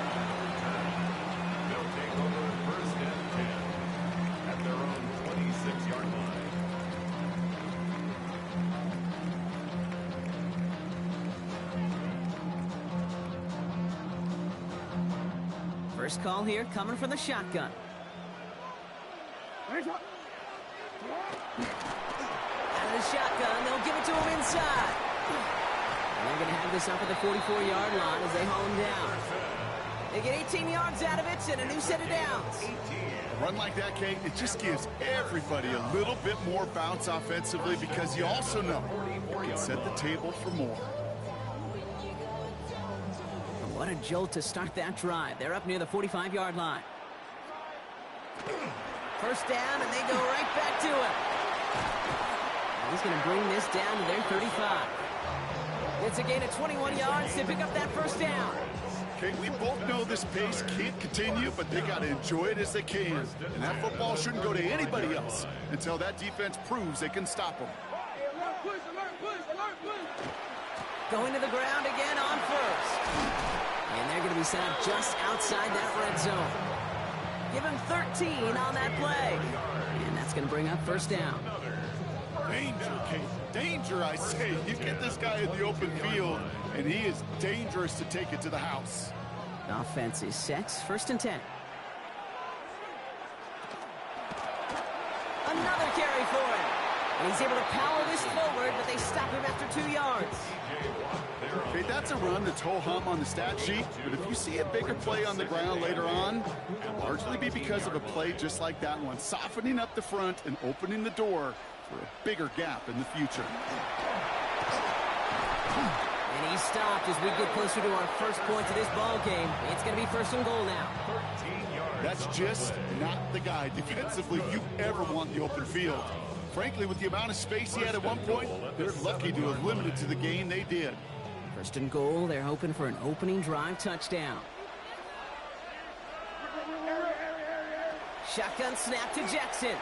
S7: They'll take over first and 10 at their own 26-yard line.
S13: First call here coming from the shotgun. Out of the shotgun, they'll give it to him inside. And they're going to have this up at the 44-yard line as they haul him down. They get 18 yards out of it and a new set of downs.
S14: A run like that, Kate, it just gives everybody a little bit more bounce offensively because you also know you can set the table for more.
S13: What a jolt to start that drive. They're up near the 45-yard line. First down, and they go right back to it. And he's going to bring this down to their 35. It's a gain of 21 yards to pick up that first down.
S14: Okay, we both know this pace can't continue, but they got to enjoy it as they can. And that football shouldn't go to anybody else until that defense proves they can stop them.
S13: Going to the ground again on first. And they're going to be set up just outside that red zone. Give him 13 on that play. And that's going to bring up first down.
S14: Danger, Kate. Danger, I say. You get this guy in the open field, and he is dangerous to take it to the house.
S13: The offense is set. First and 10. Another carry for him. And he's able to power this forward, but they stop him after 2 yards.
S14: Okay, that's a run that's ho-hum on the stat sheet, but if you see a bigger play on the ground later on, it'll largely be because of a play just like that one, softening up the front and opening the door for a bigger gap in the future.
S13: And he's stopped as we get closer to our first point of this ball game. It's going to be first and goal now.
S14: That's just not the guy defensively you ever want in the open field. Frankly, with the amount of space he had at one point, they're lucky to have limited to the gain they did.
S13: First and goal, they're hoping for an opening drive touchdown. Shotgun snap to Jackson.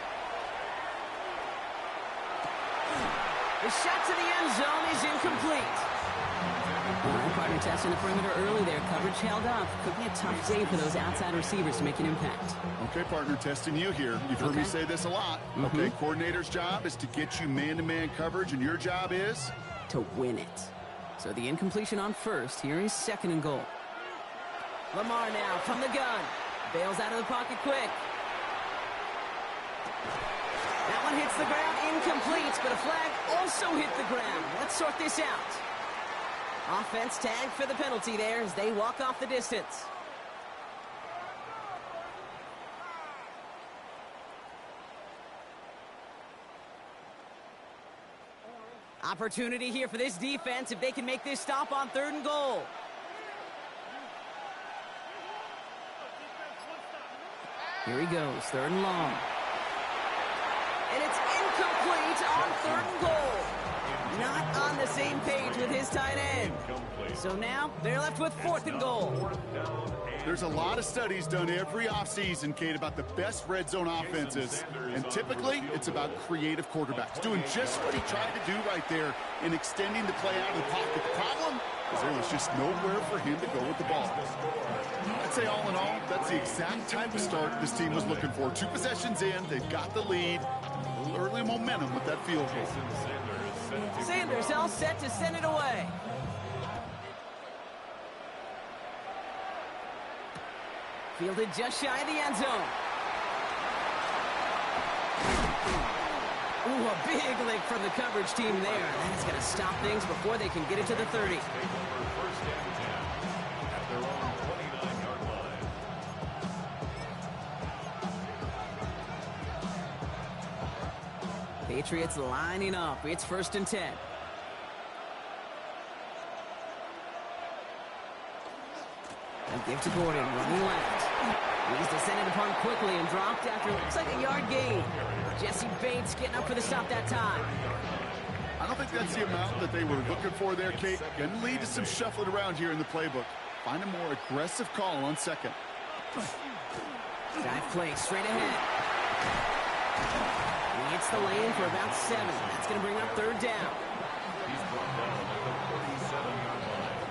S13: The shot to the end zone is incomplete. Partner testing the perimeter early there. Coverage held up. Could be a tough day for those outside receivers to make an impact.
S14: Okay, partner, testing you here. You've heard me say this a lot. Okay, coordinator's job is to get you man-to-man coverage, and your job is?
S13: To win it. So the incompletion on first. Here is second and goal. Lamar now from the gun. Bails out of the pocket quick. That one hits the ground, incomplete, but a flag also hit the ground. Let's sort this out. Offense tagged for the penalty there as they walk off the distance. Opportunity here for this defense if they can make this stop on third and goal. Here he goes, third and long. And it's incomplete on third and goal. Not on the same page with his tight end. So now they're left with fourth and goal.
S14: There's a lot of studies done every offseason, Kate, about the best red zone offenses. And typically, it's about creative quarterbacks, doing just what he tried to do right there in extending the play out of the pocket. The problem is there was just nowhere for him to go with the ball. I'd say all in all, that's the exact type of start this team was looking for. 2 possessions in, they've got the lead. A little early momentum with that field goal.
S13: Sanders all set to send it away. Fielded just shy of the end zone. Ooh, a big lick from the coverage team there. That is going to stop things before they can get it to the 30.
S7: First and 10 at their own 29-yard line.
S13: Patriots lining up. It's 1st and 10. A give to Gordon, running left. He's descended upon quickly and dropped after looks like a yard gain. Jesse Bates getting up for the stop that time.
S14: I don't think that's the amount that they were looking for there, Kate. Going to lead to some shuffling around here in the playbook. Find a more aggressive call on second.
S13: Dive play straight ahead. He hits the lane for about 7. That's going to bring up 3rd down.
S7: He's brought down at the 47-yard line.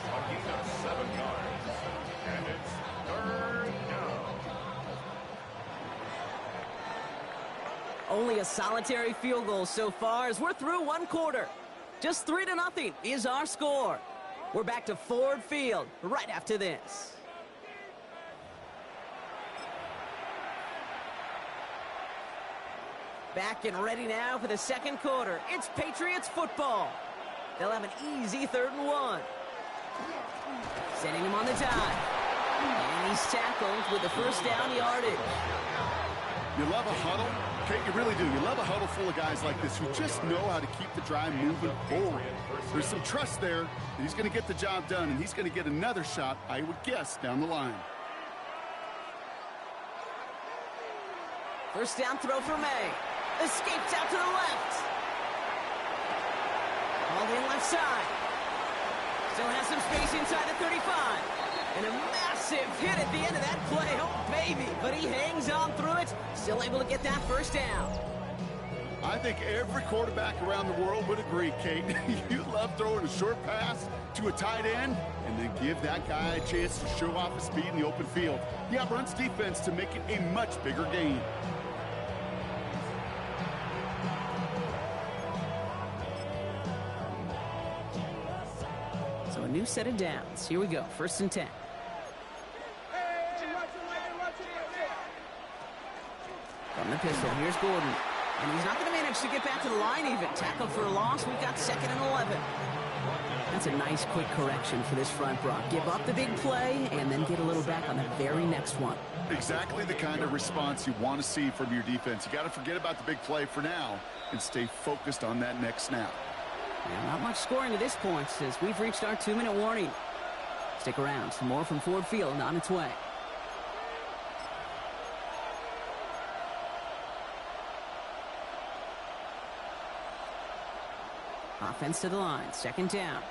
S7: A gain of 7 yards. And it's 3rd down.
S13: Only a solitary field goal so far as we're through 1 quarter. Just 3-0 is our score. We're back to Ford Field right after this. Back and ready now for the 2nd quarter. It's Patriots football. They'll have an easy 3rd and 1. Sending him on the dive. And he's tackled with the 1st down yardage.
S14: You love a huddle? Kate, you really do. You love a huddle full of guys like this who just know how to keep the drive moving forward. There's some trust there that he's going to get the job done, and he's going to get another shot, I would guess, down the line.
S13: 1st down throw for May. Escapes out to the left. All in left side. Still has some space inside the 35. And a massive hit at the end of that play. Oh, baby. But he hangs on through it. Still able to get that 1st down.
S14: I think every quarterback around the world would agree, Kate. You love throwing a short pass to a tight end and then give that guy a chance to show off his speed in the open field. Yeah, runs defense to make it a much bigger gain.
S13: So a new set of downs. Here we go. 1st and 10. From the pistol, here's Gordon. And he's not going to manage to get back to the line even. Tackled for a loss. We've got 2nd and 11. That's a nice quick correction for this front, Brock. Give up the big play and then get a little back on the very next one.
S14: Exactly the kind of response you want to see from your defense. You got to forget about the big play for now and stay focused on that next snap.
S13: And not much scoring to this point as we've reached our 2-minute warning. Stick around. Some more from Ford Field on its way. Offense to the line. 2nd down.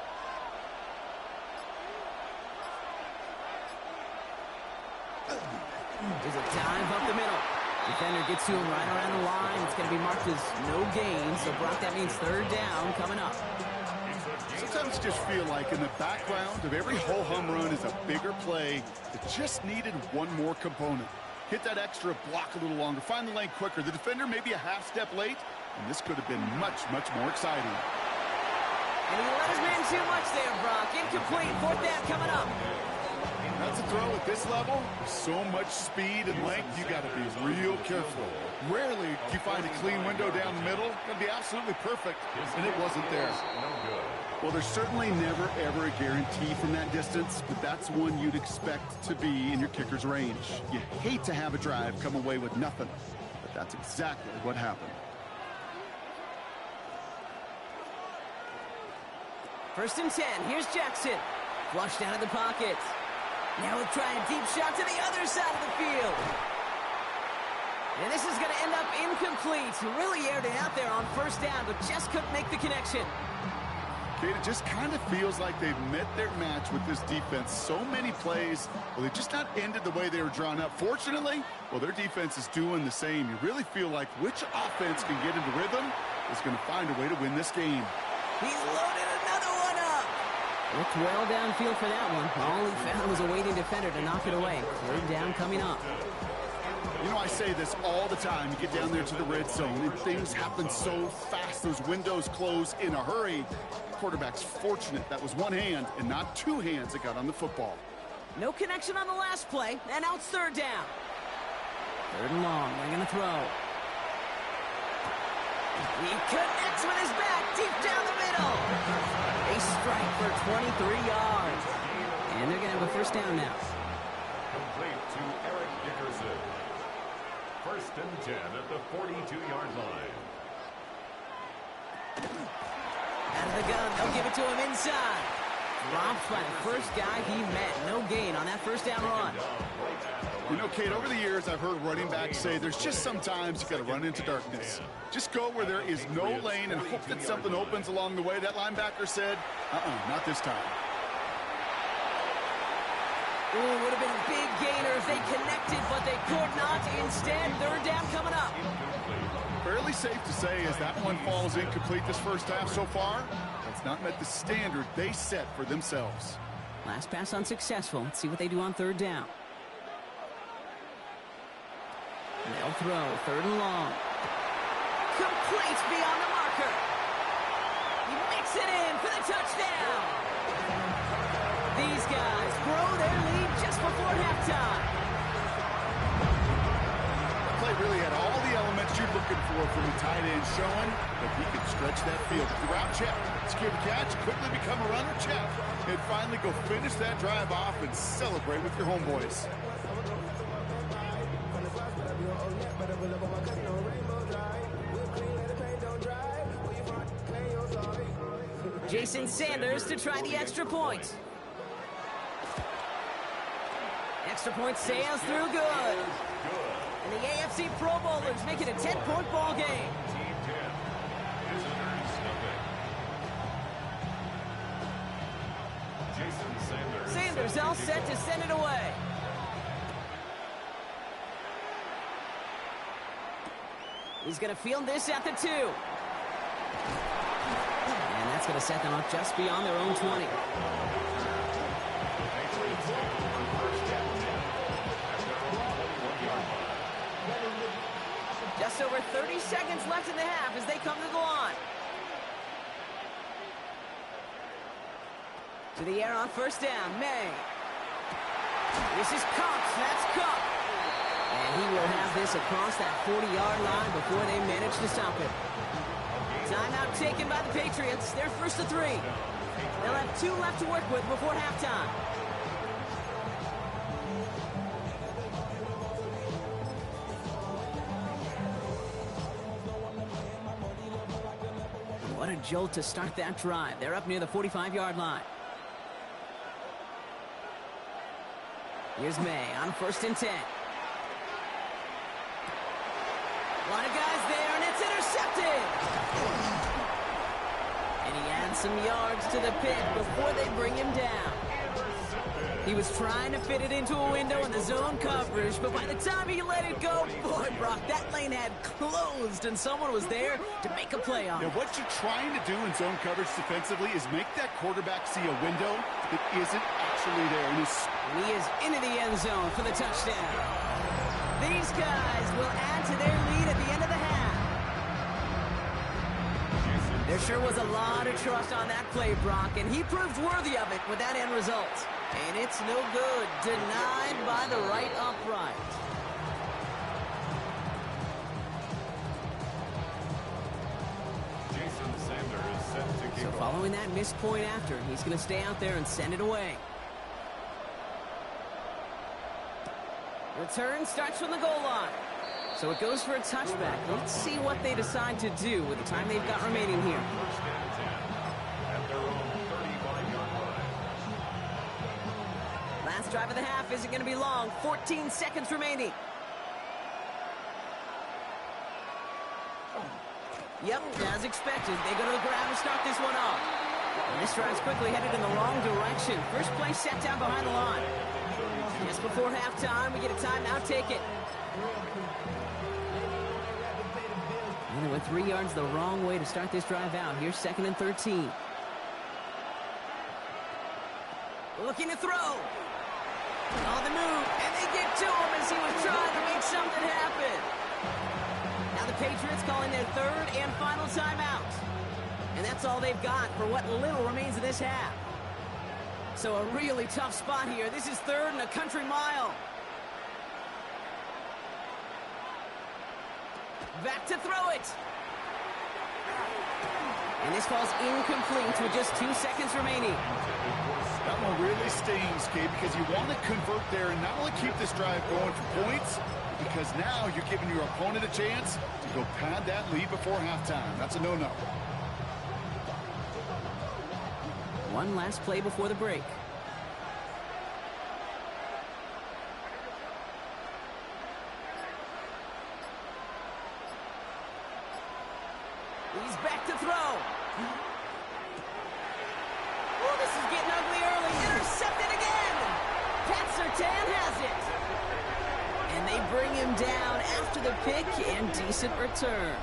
S13: There's a dive up the middle. Defender gets to him right around the line. It's going to be marked as no gain. So, Brock, that means 3rd down coming up.
S14: Sometimes you just feel like in the background of every ho-hum run is a bigger play that just needed one more component. Hit that extra block a little longer. Find the lane quicker. The defender may be a half step late, and this could have been much, much more exciting.
S13: And he let his man too much there, Brock. Incomplete. 4th down coming up.
S14: That's a throw at this level. So much speed and length, you got to be real careful. Rarely do you find a clean window down the middle. It'd be absolutely perfect, and it wasn't there. Well, there's certainly never, ever a guarantee from that distance, but that's one you'd expect to be in your kicker's range. You hate to have a drive come away with nothing, but that's exactly what happened.
S13: 1st and 10. Here's Jackson. Flushed out of the pocket. Now we'll try a deep shot to the other side of the field. And this is going to end up incomplete. Really aired it out there on 1st down, but just couldn't make the connection.
S14: Kate, it just kind of feels like they've met their match with this defense. So many plays, well, they just not ended the way they were drawn up. Fortunately, well, their defense is doing the same. You really feel like which offense can get into rhythm is going to find a way to win this game.
S13: He's loaded another one up. Looked well downfield for that one. All he found was a waiting defender to knock it away. 3rd down coming up.
S14: You know, I say this all the time. You get down there to the red zone, and things happen so fast. Those windows close in a hurry. Quarterback's fortunate that was one hand and not 2 hands that got on the football.
S13: No connection on the last play, and now it's 3rd down. 3rd and long. They're going to throw. He connects with his back deep down the middle. A strike for 23 yards. And they're going to have a first down now.
S7: Complete to Eric Dickerson. First and 10 at the 42-yard line.
S13: Out of the gun, they'll give it to him inside. Dropped by the first guy he met. No gain on that first down run.
S14: You know, Kate, over the years, I've heard running backs say there's just sometimes you got to run into darkness. Just go where there is no lane and hope that something opens along the way. That linebacker said, not this time.
S13: Ooh, would have been a big gainer if they connected, but they could not. Instead, third down coming up.
S14: Fairly safe to say as that one falls incomplete this first half so far, that's not met the standard they set for themselves.
S13: Last pass unsuccessful. Let's see what they do on third down. They'll throw, third and long. Complete beyond the marker. He makes it in for the touchdown. These guys grow their lead just before halftime.
S14: The play really had all the elements you're looking for from a tight end, showing that he can stretch that field. The route check, secure the catch, quickly become a runner check, and finally go finish that drive off and celebrate with your homeboys.
S13: Jason Sanders to try the extra point. Extra point sails through good. And the AFC Pro Bowlers make it a 10-point ball game. Sanders all set to send it away. He's going to field this at the 2. And that's going to set them up just beyond their own 20. Just over 30 seconds left in the half as they come to the line. To the air on first down, May. This is Cox, that's Cox. And he will have this across that 40-yard line before they manage to stop it. Timeout taken by the Patriots. They're first to 3. They'll have 2 left to work with before halftime. What a jolt to start that drive. They're up near the 45-yard line. Here's May on first and 10. A lot of guys there, and it's intercepted. And he adds some yards to the pit before they bring him down. He was trying to fit it into a window in the zone coverage, but by the time he let it go, boy, Brock, that lane had closed, and someone was there to make a play on it.
S14: Now, what you're trying to do in zone coverage defensively is make that quarterback see a window that isn't actually there. And
S13: he is into the end zone for the touchdown. These guys will add to their lead at the end of the half. There sure was a lot of trust on that play, Brock, and he proved worthy of it with that end result. And it's no good. Denied by the right upright.
S7: Jason Sanders set to kick
S13: So following that missed point after, he's going to stay out there and send it away. Return starts from the goal line. So it goes for a touchback. Let's see what they decide to do with the time they've got remaining here.
S7: First and 10 at their own 35-yard line.
S13: Last drive of the half isn't going to be long. 14 seconds remaining. Yep, as expected, they go to the ground and start this one off. And this drive's quickly headed in the wrong direction. First play set down behind the line. Just before halftime, we get a timeout. Take it. And they went 3 yards the wrong way to start this drive out. Here's 2nd and 13. Looking to throw. On the move, and they get to him as he was trying to make something happen. Now the Patriots calling their 3rd and final timeout. And that's all they've got for what little remains of this half. So a really tough spot here. This is 3rd and a country mile. Back to throw it. And this ball's incomplete with just 2 seconds remaining.
S14: That one really stings, Gabe, because you want to convert there and not only keep this drive going for points, because now you're giving your opponent a chance to go pad that lead before halftime. That's a no-no.
S13: One last play before the break. He's back to throw. Oh, this is getting ugly early. Intercepted again. Pat Surtain has it. And they bring him down after the pick and decent return.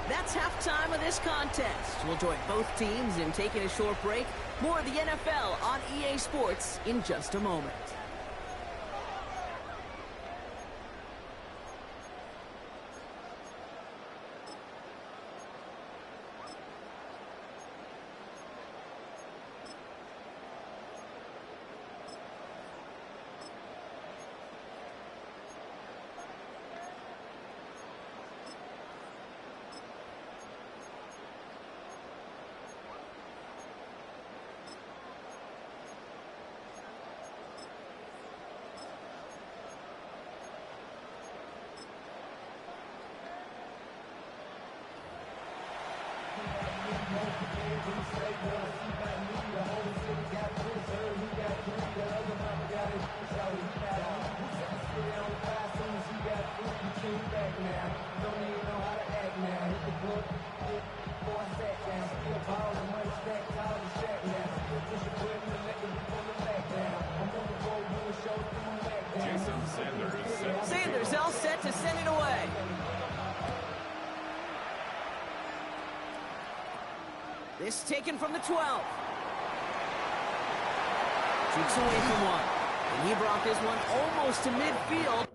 S13: That's halftime of this contest. We'll join both teams in taking a short break. More of the NFL on EA Sports in just a moment. Sanders all set to send it away. This taken from the 12. Shoots away from one. And he brought this one almost to midfield.